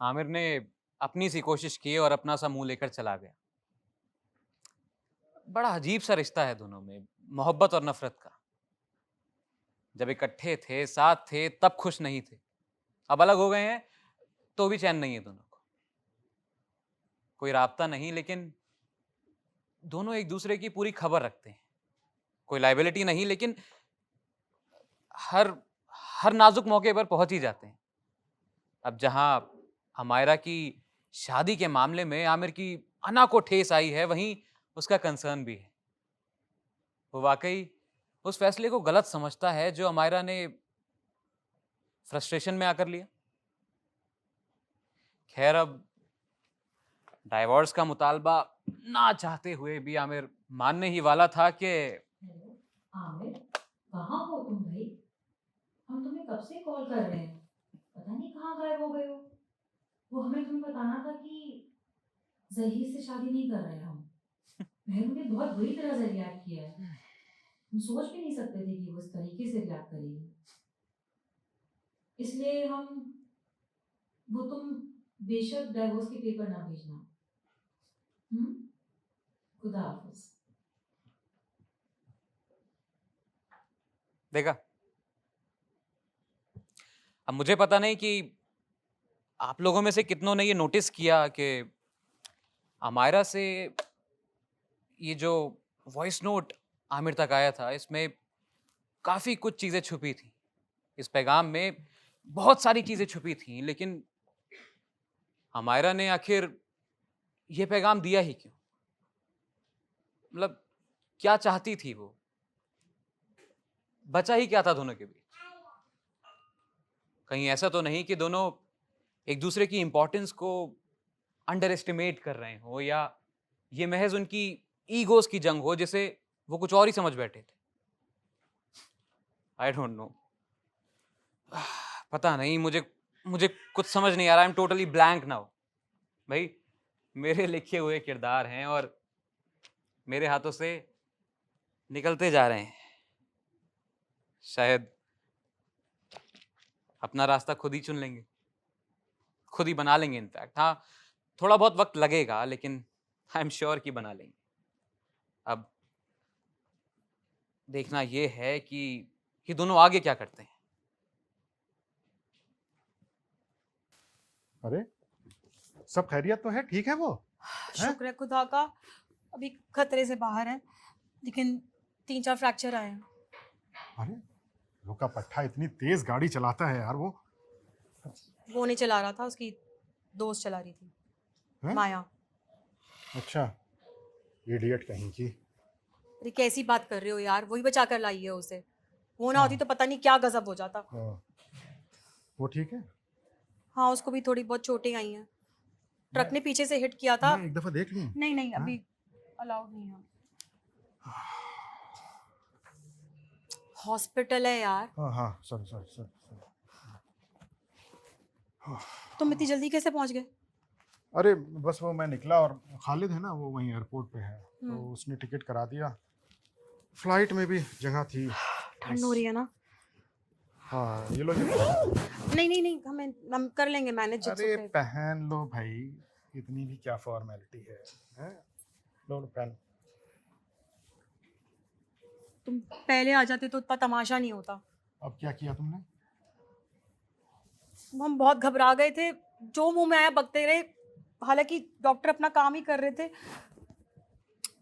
आमिर ने अपनी सी कोशिश की और अपना सा मुंह लेकर चला गया। बड़ा अजीब सा रिश्ता है दोनों में, मोहब्बत और नफरत का। जब इकट्ठे थे, साथ थे, तब खुश नहीं थे। अब अलग हो गए हैं तो भी चैन नहीं है दोनों को। कोई राब्ता नहीं, लेकिन दोनों एक दूसरे की पूरी खबर रखते हैं। कोई लायबिलिटी नहीं, लेकिन हर हर नाजुक मौके पर पहुंच ही जाते हैं। अब जहां हमायरा की शादी के मामले में आमिर की अना को ठेस आई है, वहीं उसका कंसर्न भी है। वो वाकई उस फैसले को गलत समझता है जो हमायरा ने फ्रस्ट्रेशन में आकर लिया। खैर, अब डाइवोर्स का मुतालबा ना चाहते हुए भी आमिर मानने ही वाला था कि हेलो आमिर, कहाँ हो तुम भाई? हम तुम्हें कब से कॉल कर रहे हैं, पता नहीं कहाँ गायब हो गए हो। वो हमें तुम्हें बताना था कि जहीर से शादी नहीं कर रहे हम। मेहरू ने बहुत बुरी तरह से रिएक्ट किया है। हम सोच भी नहीं सकते थे कि वो इस तरीके से रिएक्ट करेगी। इसलिए वो तुम बेशक डाइवोर्स के पेपर ना भेजना। खुदा हाफिज। देखा, अब मुझे पता नहीं कि आप लोगों में से कितनों ने ये नोटिस किया कि अमायरा से ये जो वॉइस नोट आमिर तक आया था, इसमें काफ़ी कुछ चीज़ें छुपी थी। इस पैगाम में बहुत सारी चीज़ें छुपी थी, लेकिन अमायरा ने आखिर ये पैगाम दिया ही क्यों? मतलब क्या चाहती थी वो? बचा ही क्या था दोनों के बीच? कहीं ऐसा तो नहीं कि दोनों एक दूसरे की इंपॉर्टेंस को अंडर एस्टिमेट कर रहे हो, या ये महज उनकी ईगोस की जंग हो जिसे वो कुछ और ही समझ बैठे थे। आई डोंट नो, पता नहीं, मुझे कुछ समझ नहीं आ रहा। I am totally blank now. भाई, मेरे लिखे हुए किरदार हैं और मेरे हाथों से निकलते जा रहे हैं। शायद अपना रास्ता खुद ही चुन लेंगे, खुद ही बना लेंगे। इनफैक्ट हाँ, थोड़ा बहुत वक्त लगेगा, लेकिन आई एम श्योर कि बना लेंगे। अब देखना ये है कि ये दोनों आगे क्या करते हैं। अरे सब खैरियत तो है, ठीक है वो? शुक्र है खुदा का, अभी खतरे से बाहर है, लेकिन 3-4 फ्रैक्चर आए हैं। अरे रुका पट्टा इतनी तेज गाड़ी चलाता है यार वो। वो नहीं चला रहा था, उसकी दोस्त चला रही थी, हैं? माया। अच्छा, इडियट कहीं की। अरे कैसी बात कर रहे हो यार, वही बचा कर लाई है उसे। वो ना होती तो पता नहीं क्या गजब हो जाता। हाँ, वो ठीक है? हाँ, उसको भी थोड़ी बहुत चोटें आई हैं। ट्रक ने पीछे से हिट किया था। मैं एक दफा देख लूं? नहीं नहीं, अभी अलाउड नहीं है। हॉस्पिटल है यार। हाँ हाँ, सॉरी सॉरी सॉरी। तुम इतनी जल्दी कैसे पहुंच गए? अरे बस वो मैं निकला और खालिद है ना, वो वहीं एयरपोर्ट पे है, तो हम्म। उसने टिकट करा दिया। फ्लाइट में भी जगह थी। ठंड हो रही है ना? हाँ ये लो जी। नहीं नहीं नहीं, हम कर लेंगे मैनेज। अरे पहन लो भाई, इतनी भी क्या फॉर्मेलिटी है, हैं? लो लो पहन। तुम पहले आ जाते तो इतना तमाशा नहीं होता। अब क्या किया तुमने? हम बहुत घबरा गए थे, जो मुंह में आया बकते रहे। हालांकि डॉक्टर अपना काम ही कर रहे थे,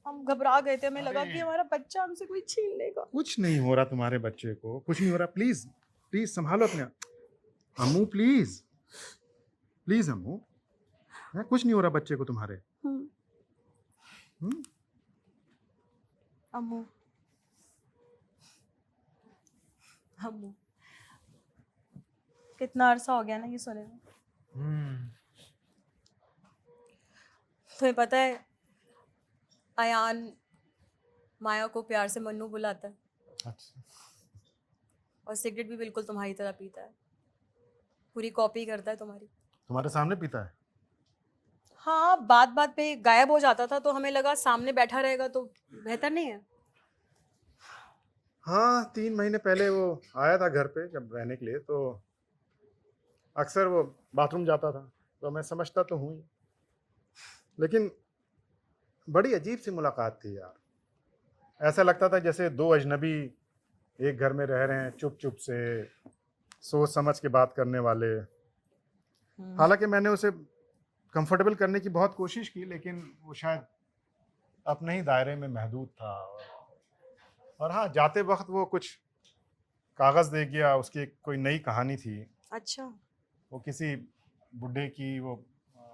हम घबरा गए थे। हमें लगा अरे। कि हमारा बच्चा हमसे कोई छीन लेगा। कुछ नहीं हो रहा तुम्हारे बच्चे को, कुछ नहीं हो रहा। प्लीज प्लीज संभालो अपने। अम्मू प्लीज, प्लीज अम्मू, हैं? कुछ नहीं हो रहा बच्चे को तुम्हारे। हम्म? अम्मू, अम्मू, कितना अरसा हो गया ना ये सुने हुए। तुम्हें पता है, अयान माया को प्यार से मन्नू बुलाता है, अच्छा। और सिगरेट भी बिल्कुल तुम्हारी तरह पीता है। पूरी कॉपी करता है तुम्हारी। तुम्हारे सामने पीता है? हाँ, बात बात पे गायब हो जाता था, तो हमें लगा सामने बैठा रहेगा तो बेहतर नहीं है। हाँ 3 महीने पहले वो आया था घर पे जब रहने के लिए, तो अक्सर वो बाथरूम जाता था, तो मैं समझता तो हूँ ही, लेकिन बड़ी अजीब सी मुलाकात थी यार। ऐसा लगता था जैसे दो अजनबी एक घर में रह रहे हैं, चुप चुप से, सोच समझ के बात करने वाले। हालांकि मैंने उसे कंफर्टेबल करने की बहुत कोशिश की, लेकिन वो शायद अपने ही दायरे में महदूद था। और हाँ, जाते वक्त वो कुछ कागज़ दे गया, उसकी एक कोई नई कहानी थी। अच्छा। वो किसी बुड्ढे की, वो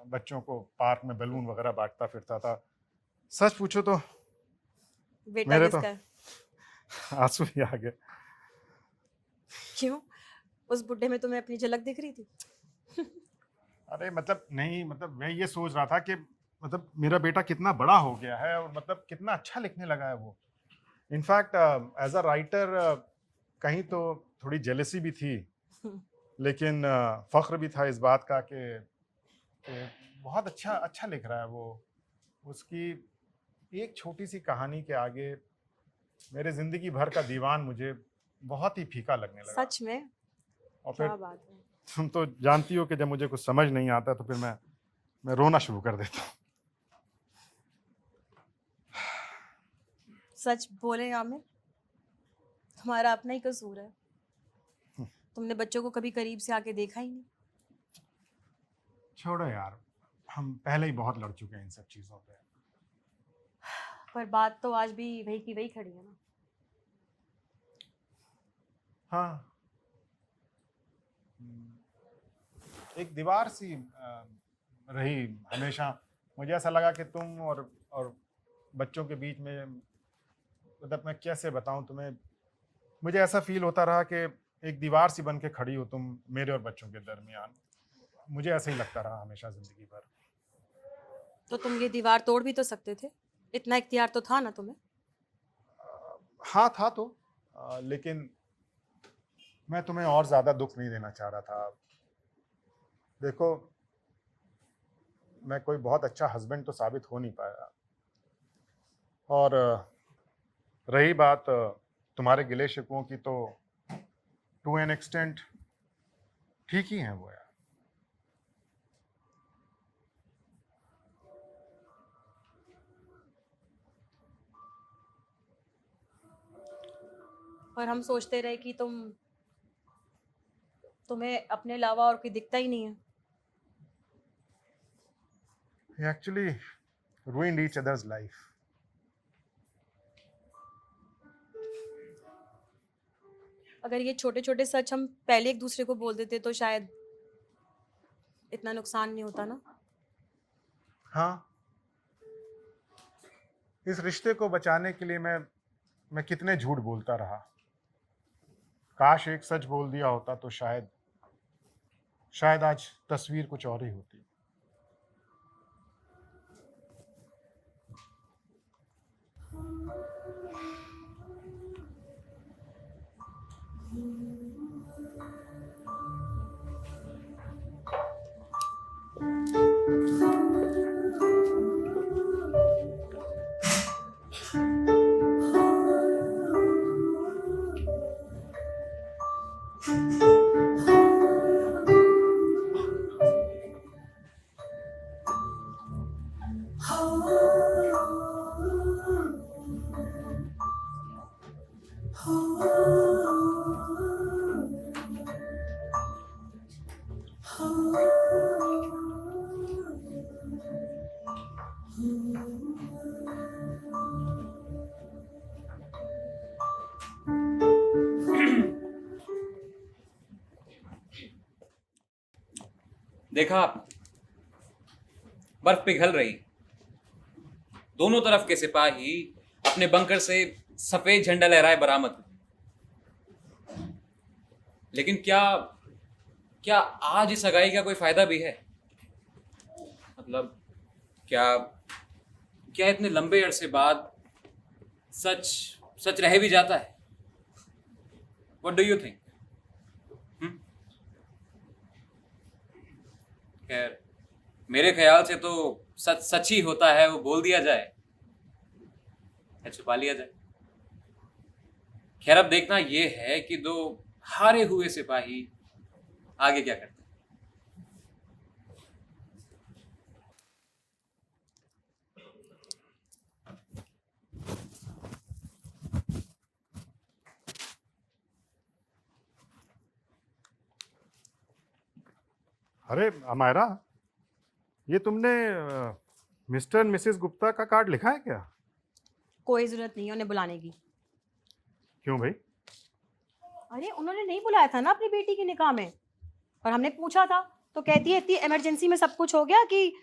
बच्चों को पार्क में बैलून वगैरह बांटता फिरता था। सच पूछो तो बेटा मेरे किसका है? आंसू ही आ गए। क्यों? उस बुड्ढे में तुम्हें अपनी झलक दिख रही थी? अरे मतलब नहीं, मतलब मैं ये सोच रहा था कि मतलब मेरा बेटा कितना बड़ा हो गया है, और मतलब कितना अच्छा लिखने लगा है वो। इनफैक्ट एज अ राइटर कहीं तो थोड़ी जेलसी भी थी, लेकिन फख्र भी था इस बात का कि बहुत अच्छा अच्छा लिख रहा है वो। उसकी एक छोटी सी कहानी के आगे मेरे ज़िंदगी भर का दीवान मुझे बहुत ही फीका लगने लगा। सच में? और क्या फिर बात है। तुम तो जानती हो कि जब मुझे कुछ समझ नहीं आता तो फिर मैं रोना शुरू कर देता हूँ। सच बोले आमिर, तुम्हारा अपना ही कसूर है। तुमने बच्चों को कभी करीब से आके देखा ही नहीं। छोड़ो यार, हम पहले ही बहुत लड़ चुके हैं इन सब चीज़ों पे। पर बात तो आज भी वही की वही खड़ी है ना। हाँ, एक दीवार सी रही हमेशा। मुझे ऐसा लगा कि तुम और बच्चों के बीच में, मतलब मैं कैसे बताऊं तुम्हें, मुझे ऐसा फील होता रहा कि एक दीवार सी बन के खड़ी हो तुम मेरे और बच्चों के दरमियान। मुझे ऐसा ही लगता रहा हमेशा ज़िंदगी भर। तो तुम ये दीवार तोड़ भी तो सकते थे, इतना इख्तियार तो था ना तुम्हें। हाँ था तो, लेकिन मैं तुम्हें और ज़्यादा दुख नहीं देना चाह रहा था। देखो, मैं कोई बहुत अच्छा हस्बैंड तो साबित हो नहीं पाया, और रही बात तुम्हारे गिले शिकवों की, तो टू एन एक्सटेंट ठीक ही हैं वो यार। और हम सोचते रहे कि तुम्हें अपने अलावा और कोई दिखता ही नहीं है। Actually ruined each other's life. अगर ये छोटे छोटे सच हम पहले एक दूसरे को बोल देते तो शायद इतना नुकसान नहीं होता ना। हाँ, इस रिश्ते को बचाने के लिए मैं कितने झूठ बोलता रहा। काश एक सच बोल दिया होता तो शायद आज तस्वीर कुछ और ही होती। देखा आप, बर्फ पिघल रही, दोनों तरफ के सिपाही अपने बंकर से सफेद झंडा लहराए बरामद। लेकिन क्या आज इस सगाई का कोई फायदा भी है? मतलब क्या इतने लंबे अरसे बाद सच रह भी जाता है? What do you think? खैर, मेरे ख्याल से तो सच ही होता है, वो बोल दिया जाए या छुपा लिया जाए। खैर, अब देखना ये है कि दो हारे हुए सिपाही आगे क्या करते हैं। अरे अमायरा, ये तुमने मिस्टर एंड मिसेस गुप्ता का कार्ड लिखा है क्या? कोई जरूरत नहीं है उन्हें बुलाने की। क्यों भाई? अरे उन्होंने नहीं बुलाया था ना अपनी बेटी की निकाह में, और हमने पूछा था तो कहती है इतनी इमरजेंसी में सब कुछ हो गया कि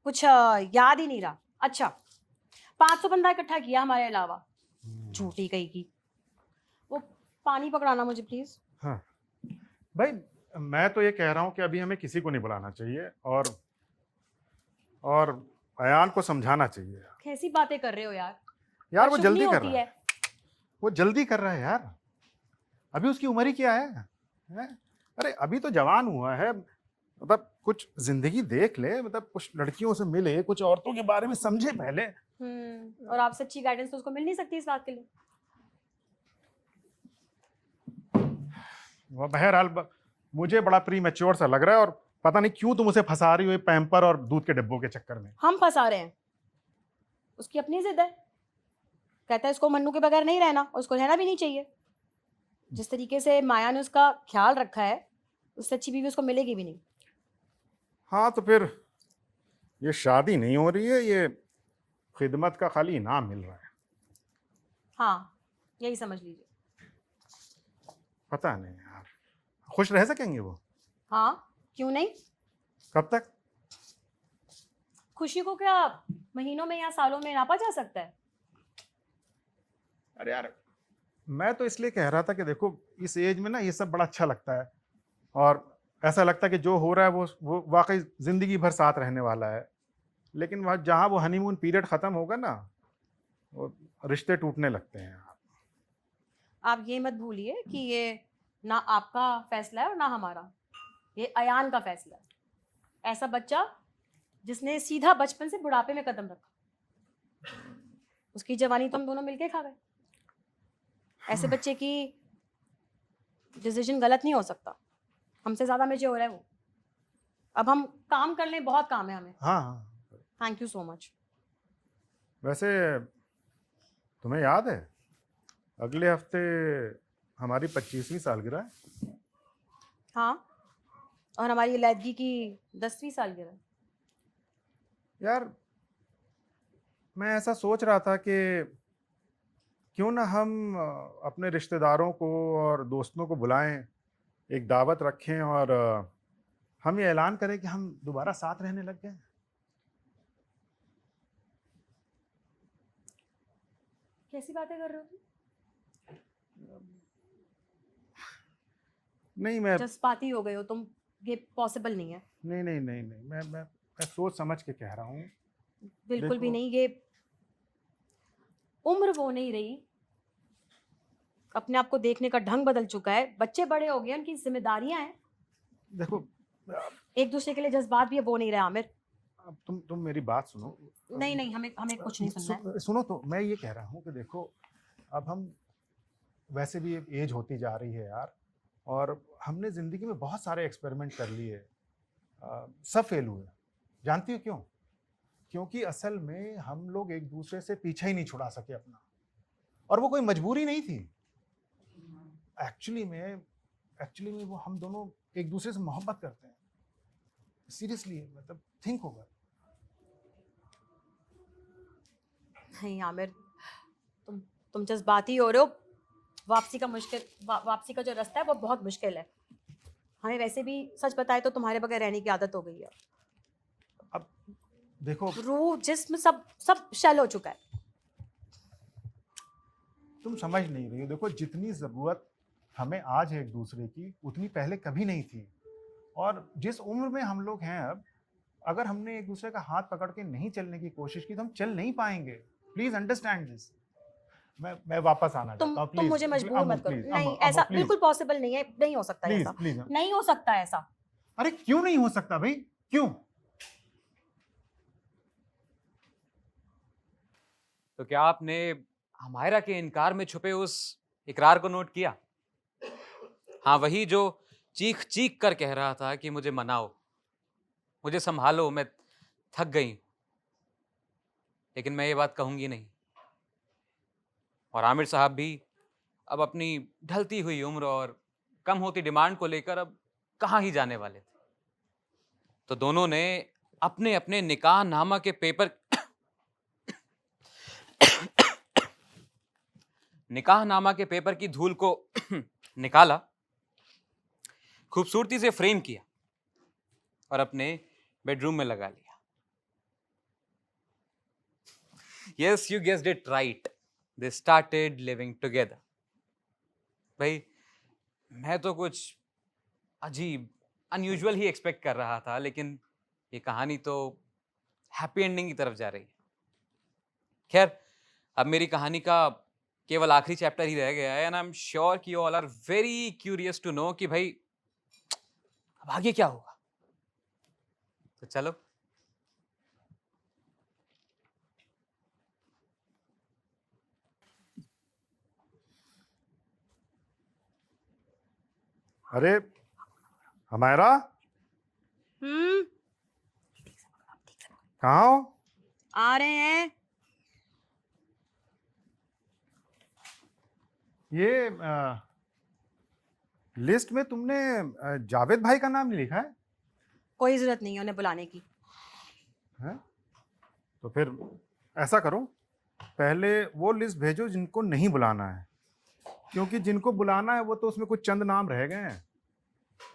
कुछ याद ही नहीं रहा। अच्छा, 500 बंदा इकट्ठा किया हमारे अलावा, झूठी कही की। वो पानी पकड़ाना मुझे प्लीज। हाँ भाई, मैं तो ये कह रहा हूँ कि अभी हमें किसी को नहीं बुलाना चाहिए, और अयान को समझाना चाहिए। कैसी बातें कर रहे हो यार? यार वो शुभ जल्दी नहीं कर होती रहा है, वो जल्दी कर रहा है यार। अभी उसकी उम्र ही क्या है? अरे अभी तो जवान हुआ है, मतलब कुछ जिंदगी देख ले, मतलब कुछ लड़कियों से मिले, कुछ औरतों के बारे में समझे पहले। और आपसे अच्छी गाइडेंस तो उसको मिल नहीं सकती इस बात के लिए। वो बहरहाल मुझे बड़ा प्री मैच्योर सा लग रहा है, और पता नहीं क्यों तुम उसे फंसा रही हो पैम्पर और दूध के डिब्बों के चक्कर में। हम फंसा रहे हैं? उसकी अपनी जिद है, कहता है इसको मन्नू के बगैर नहीं रहना, और उसको रहना भी नहीं चाहिए। जिस तरीके से माया ने उसका ख्याल रखा है, उससे अच्छी बीवी उसको मिलेगी भी नहीं। हाँ तो फिर ये शादी नहीं हो रही है, ये खिदमत का खाली इनाम मिल रहा है। हाँ, यही समझ लीजिए। पता नहीं यार, खुश रह सकेंगे वो? हाँ, क्यों नहीं? कब तक? खुशी को क्या महीनों में या सालों में नापा जा सकता है? अरे यार, मैं तो इसलिए कह रहा था कि देखो इस एज में ना ये सब बड़ा अच्छा लगता है, और ऐसा लगता है कि जो हो रहा है वो वाकई जिंदगी भर साथ रहने वाला है। लेकिन वह जहाँ वो हनीमून पीरियड खत्म होगा ना, वो रिश्ते टूटने लगते हैं। आप ये मत भूलिए कि ये ना आपका फैसला है और ना हमारा, ये अयान का फैसला है। ऐसा बच्चा जिसने सीधा बचपन से बुढ़ापे में कदम रखा, उसकी जवानी तो हम दोनों मिलके खा गए। ऐसे बच्चे की डिसीजन गलत नहीं हो सकता, हमसे ज्यादा मेच्योर है वो। अब हम काम कर लें, बहुत काम है हमें। हाँ हाँ। Thank you so much. वैसे तुम्हें याद है अगले हफ्ते हमारी 25वीं सालगिरह है। हाँ, और हमारी इलायदगी की 10वीं सालगिरह। यार मैं ऐसा सोच रहा था कि क्यों ना हम अपने रिश्तेदारों को और दोस्तों को बुलाएं, एक दावत रखें और हम ये ऐलान करें कि हम दोबारा साथ रहने लग गए। कैसी बातें कर रहे हो तुम? नहीं मैं जज्बाती हो गए हो तुम, ये पॉसिबल नहीं है। नहीं मैं सोच समझ के कह रहा हूँ। बिल्कुल भी देखो- नहीं। ये उम्र वो नहीं रही, अपने आप को देखने का ढंग बदल चुका है, बच्चे बड़े हो गए, उनकी जिम्मेदारियां हैं। देखो एक दूसरे के लिए जज्बात भी अब वो नहीं रहे आमिर। अब तुम मेरी बात सुनो। नहीं नहीं, हमें हमें कुछ नहीं सुनना है। सुनो तो मैं ये कह रहा हूँ कि देखो अब हम वैसे भी एज होती जा रही है यार, और हमने ज़िंदगी में बहुत सारे एक्सपेरिमेंट कर लिए, सब फेल हुए। जानती हो क्यों? क्योंकि असल में हम लोग एक दूसरे से पीछा ही नहीं छुड़ा सके अपना, और वो कोई मजबूरी नहीं थी। एक्चुअली में वो हम दोनों एक दूसरे से मोहब्बत करते हैं। सीरियसली मतलब थिंक होगा। नहीं आमिर, तुम जज्बाती हो रहे हो। वापसी का जो रास्ता है वो बहुत मुश्किल है। हमें वैसे भी सच बताए तो तुम्हारे बगैर रहने की आदत हो गई है। अब देखो रूह जिस्म सब शैल हो चुका है। तुम समझ नहीं रही हो। देखो जितनी ज़रूरत हमें आज है एक दूसरे की, उतनी पहले कभी नहीं थी। और जिस उम्र में हम लोग हैं अब, अगर हमने एक दूसरे का हाथ पकड़ के नहीं चलने की कोशिश की तो हम चल नहीं पाएंगे। Please understand this. मैं वापस आना चाहता हूँ। तुम मुझे मजबूर मत करो। नहीं, ऐसा बिल्कुल पॉसिबल नहीं है। नहीं हो सकता प्लीज ऐसा। प्लीज। नहीं हो सकता ऐसा। अरे क्यों नहीं हो सकता भाई, क्यों? तो क्या आपने हमायरा के इनकार में छुपे उस इकरार को नोट किया? हाँ, वही जो चीख चीख कर कह रहा था कि मुझे मनाओ, मुझे संभालो, मैं थक गई। लेकिन मैं ये बात कहूंगी नहीं। और आमिर साहब भी अब अपनी ढलती हुई उम्र और कम होती डिमांड को लेकर अब कहाँ ही जाने वाले थे। तो दोनों ने अपने अपने निकाह नामा के पेपर निकाह नामा के पेपर की धूल को निकाला, खूबसूरती से फ्रेम किया और अपने बेडरूम में लगा लिया। Yes, you guessed it right. They started living together. भाई मैं तो कुछ अजीब अनयूजुअल ही एक्सपेक्ट कर रहा था, लेकिन ये कहानी तो हैप्पी एंडिंग की तरफ जा रही है। खैर, अब मेरी कहानी का केवल आखिरी चैप्टर ही रह गया है, एंड आई एम श्योर कि you all are very curious to know कि भाई अब आगे क्या होगा। तो चलो। अरे हमायरा, कहाँ हो? आ रहे हैं। ये लिस्ट में तुमने जावेद भाई का नाम नहीं लिखा है? कोई जरूरत नहीं है उन्हें बुलाने की। हैं? तो फिर ऐसा करो, पहले वो लिस्ट भेजो जिनको नहीं बुलाना है, क्योंकि जिनको बुलाना है वो तो उसमें कुछ चंद नाम रह गए हैं,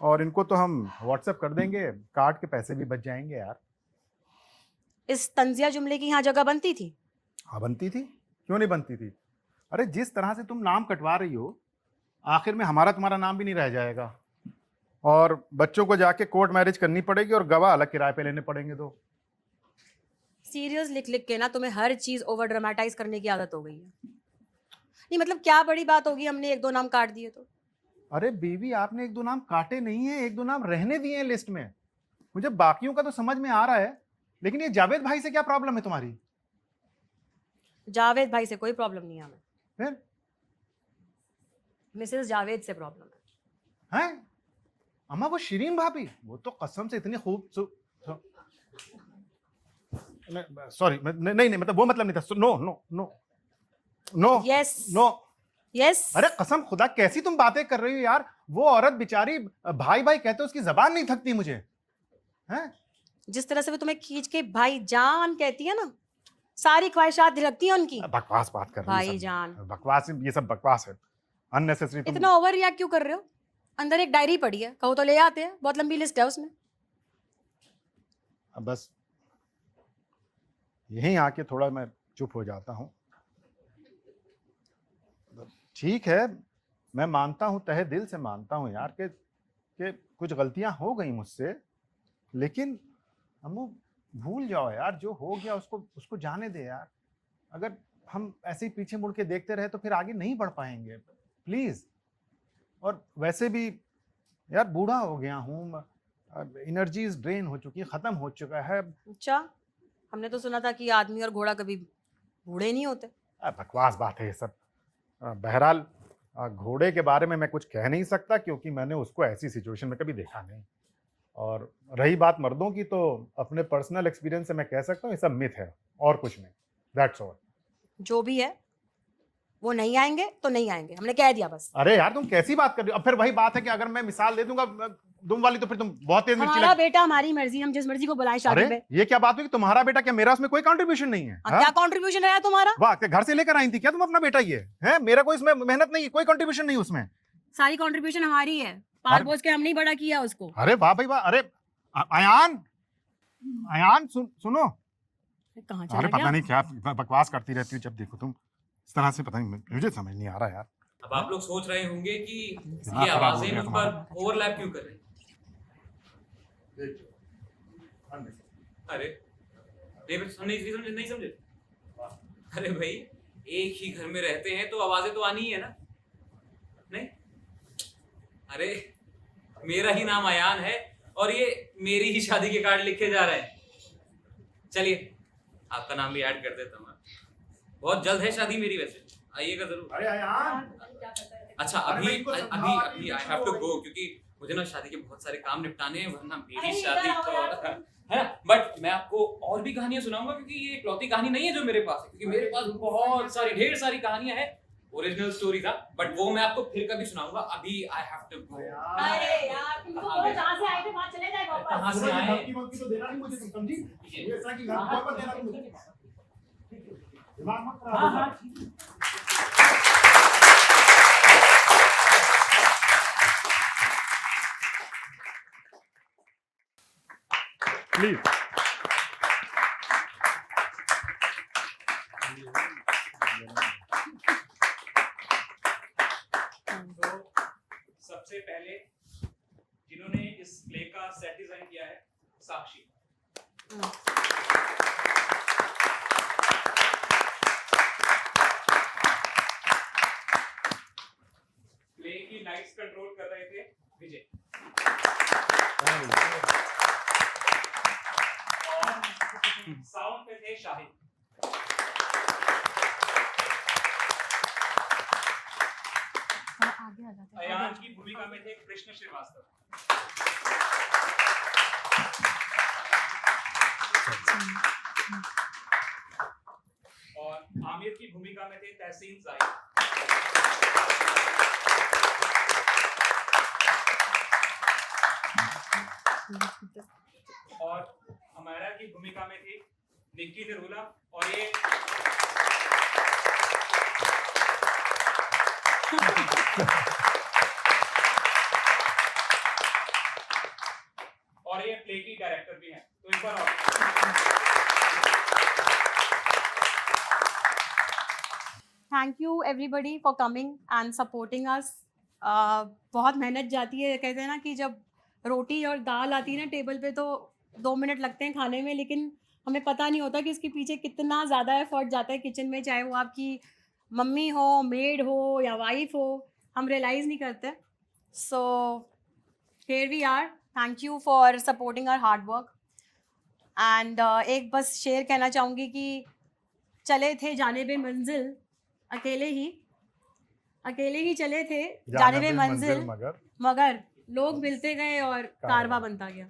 और इनको तो हम व्हाट्सएप कर देंगे, कार्ड के पैसे भी बच जाएंगे यार। इस तंजिया जुमले की यहाँ जगह बनती थी? हाँ बनती थी, क्यों नहीं बनती थी? अरे जिस तरह से तुम नाम कटवा रही हो, आखिर में हमारा तुम्हारा नाम भी नहीं रह जाएगा, और बच्चों को जाके कोर्ट मैरिज करनी पड़ेगी और गवाह अलग किराए पे लेने पड़ेंगे। तो सीरियस लिख लिख के ना तुम्हें हर चीज ओवर ड्रामेटाइज करने की आदत हो गई है। नहीं मतलब क्या बड़ी बात होगी हमने एक दो नाम काट दिए तो? अरे बीवी, आपने एक दो नाम काटे नहीं है, एक दो नाम रहने दिए हैं लिस्ट में। मुझे बाकियों का तो समझ में आ रहा है, लेकिन ये जावेद भाई से क्या प्रॉब्लम है तुम्हारी? जावेद भाई से कोई प्रॉब्लम नहीं है हमें। फिर मिसेस जावेद से प्रॉब्लम है। हैं? अम्मा वो शिरीन भाभी, वो तो कसम से इतनी सॉरी, नहीं नहीं मतलब वो मतलब नहीं था। No no no no Yes. No. Yes. अरे कसम खुदा कैसी तुम बातें कर रही हो यार। वो औरत बेचारी भाई भाई कहते उसकी जबान नहीं थकती मुझे। हैं? जिस तरह से वो तुम्हें खींच के भाई जान कहती है ना, सारी ख्वाहिशात रखती है उनकी। बकवास बात कर रही है सब। भाईजान। बकवास, ये सब बकवास है, अननेसेसरी। तुम इतना ओवर रिएक्ट क्यों कर रहे हो? अंदर एक डायरी पड़ी है, कहो तो ले आते हैं, बहुत लंबी लिस्ट है उसमें। अब बस यहीं आके थोड़ा मैं चुप हो जाता हूँ। ठीक है, मैं मानता हूँ, तहे दिल से मानता हूँ यार कि कुछ गलतियां हो गई मुझसे, लेकिन अम्मू भूल जाओ यार, जो हो गया उसको जाने दे यार। अगर हम ऐसे ही पीछे मुड़ के देखते रहे तो फिर आगे नहीं बढ़ पाएंगे, प्लीज। और वैसे भी यार बूढ़ा हो गया हूँ, एनर्जीज ड्रेन हो चुकी है, खत्म हो चुका है। अच्छा, हमने तो सुना था कि आदमी और घोड़ा कभी बूढ़े नहीं होते। बकवास बात है ये सब। बहरहाल घोड़े के बारे में मैं कुछ कह नहीं सकता क्योंकि मैंने उसको ऐसी सिचुएशन में कभी देखा नहीं। और रही बात मर्दों की, तो अपने पर्सनल एक्सपीरियंस से मैं कह सकता हूँ ये सब मिथ है और कुछ नहीं। That's all. जो भी है, वो नहीं आएंगे तो नहीं आएंगे, हमने कह दिया बस। अरे यार तुम कैसी बात कर रही हो? अब फिर वही बात है कि अगर मैं मिसाल दे दूंगा दुम वाली तो फिर तुम बहुत तेज मिर्ची हमारा बेटा हमारी मर्जी, हम जिस मर्जी को बुलाएं शादी अरे पे। ये क्या बात हुई कि तुम्हारा बेटा, क्या मेरा उसमें कोई कंट्रीब्यूशन नहीं है? क्या कंट्रीब्यूशन रहा तुम्हारा? वाह, क्या घर से लेकर आई थी क्या तुम अपना बेटा? ये है, मेरा कोई इसमें मेहनत नहीं, कोई कंट्रीब्यूशन नहीं उसमें। सारी कंट्रीब्यूशन हमारी है, पाल पोस के हम नहीं बड़ा किया उसको। अरे वाह भाई वाह। अरे अयान सुनो। कहाँ अरे चला पता गया? नहीं क्या बकवास करती रहती हो जब देखो तुम इस तरह से, पता नहीं, मुझे समझ नहीं आ रहा यार। अब आप लोग सोच रहे होंगे कि दिमाग ये खराब हो आवाजें गया मुझ तुम्हारा। पर ओवरलैप क्यों कर रही हैं? अरे नहीं समझे। अरे भाई, एक ही घर में रहते हैं तो आवाजें तो आनी ही है ना, नहीं? अरे मेरा ही नाम अयान है और ये मेरी ही शादी के कार्ड लिखे जा रहे हैं। चलिए आपका नाम भी ऐड कर देता हूँ। बहुत जल्द है शादी मेरी, वैसे आइएगा जरूर। अरे अयान, अच्छा अभी आई हैव टू गो क्योंकि मुझे ना शादी के बहुत सारे काम निपटाने हैं, वरना मेरी शादी तो है ना। बट मैं आपको और भी कहानियां सुनाऊंगा क्योंकि ये इकलौती कहानी नहीं है जो मेरे पास है, क्योंकि मेरे पास बहुत सारी ढेर सारी कहानियां हैं। ओरिजिनल स्टोरी था, बट वो मैं आपको फिर कभी सुनाऊंगा। अभी आई हैव टू गो। अरे यार, तुमको बोलो जहाँ से आए थे वहाँ चले जाए वापस। कहाँ से आए? तो देना नहीं मुझे, तुम समझी? ये ऐसा कि घर वापस देना नहीं मुझे। दिमाग मत खराब करो। प्लीज। तो सबसे पहले जिन्होंने इस प्ले का सेट डिजाइन किया है, साक्षी। प्ले की लाइट्स कंट्रोल कर रहे थे विजय। और साउंड पे थे शाहिद। आगे आ जाते हैं। अयान की भूमिका में थे कृष्ण श्रीवास्तव। और आमिर की भूमिका में थे तहसीन जाहिद। और हमारा की भूमिका में थी निक्की निरूला। और ये और ये प्ले की डायरेक्टर भी हैं, तो एक बार और। Thank you everybody for coming and supporting us. बहुत मेहनत जाती है, कहते हैं ना कि जब रोटी और दाल आती है ना टेबल पे तो 2 मिनट लगते हैं खाने में, लेकिन हमें पता नहीं होता कि इसके पीछे कितना ज़्यादा एफर्ट जाता है किचन में, चाहे वो आपकी मम्मी हो, मेड हो या वाइफ हो, हम रियलाइज़ नहीं करते। So here we are, thank you for supporting our hard work. And एक बस शेर कहना चाहूँगी कि चले थे जानिबे मंजिल अकेले ही, अकेले ही चले थे जाने जाने में भी मंजिल मगर मगर लोग मिलते गए और कारवा बनता गया।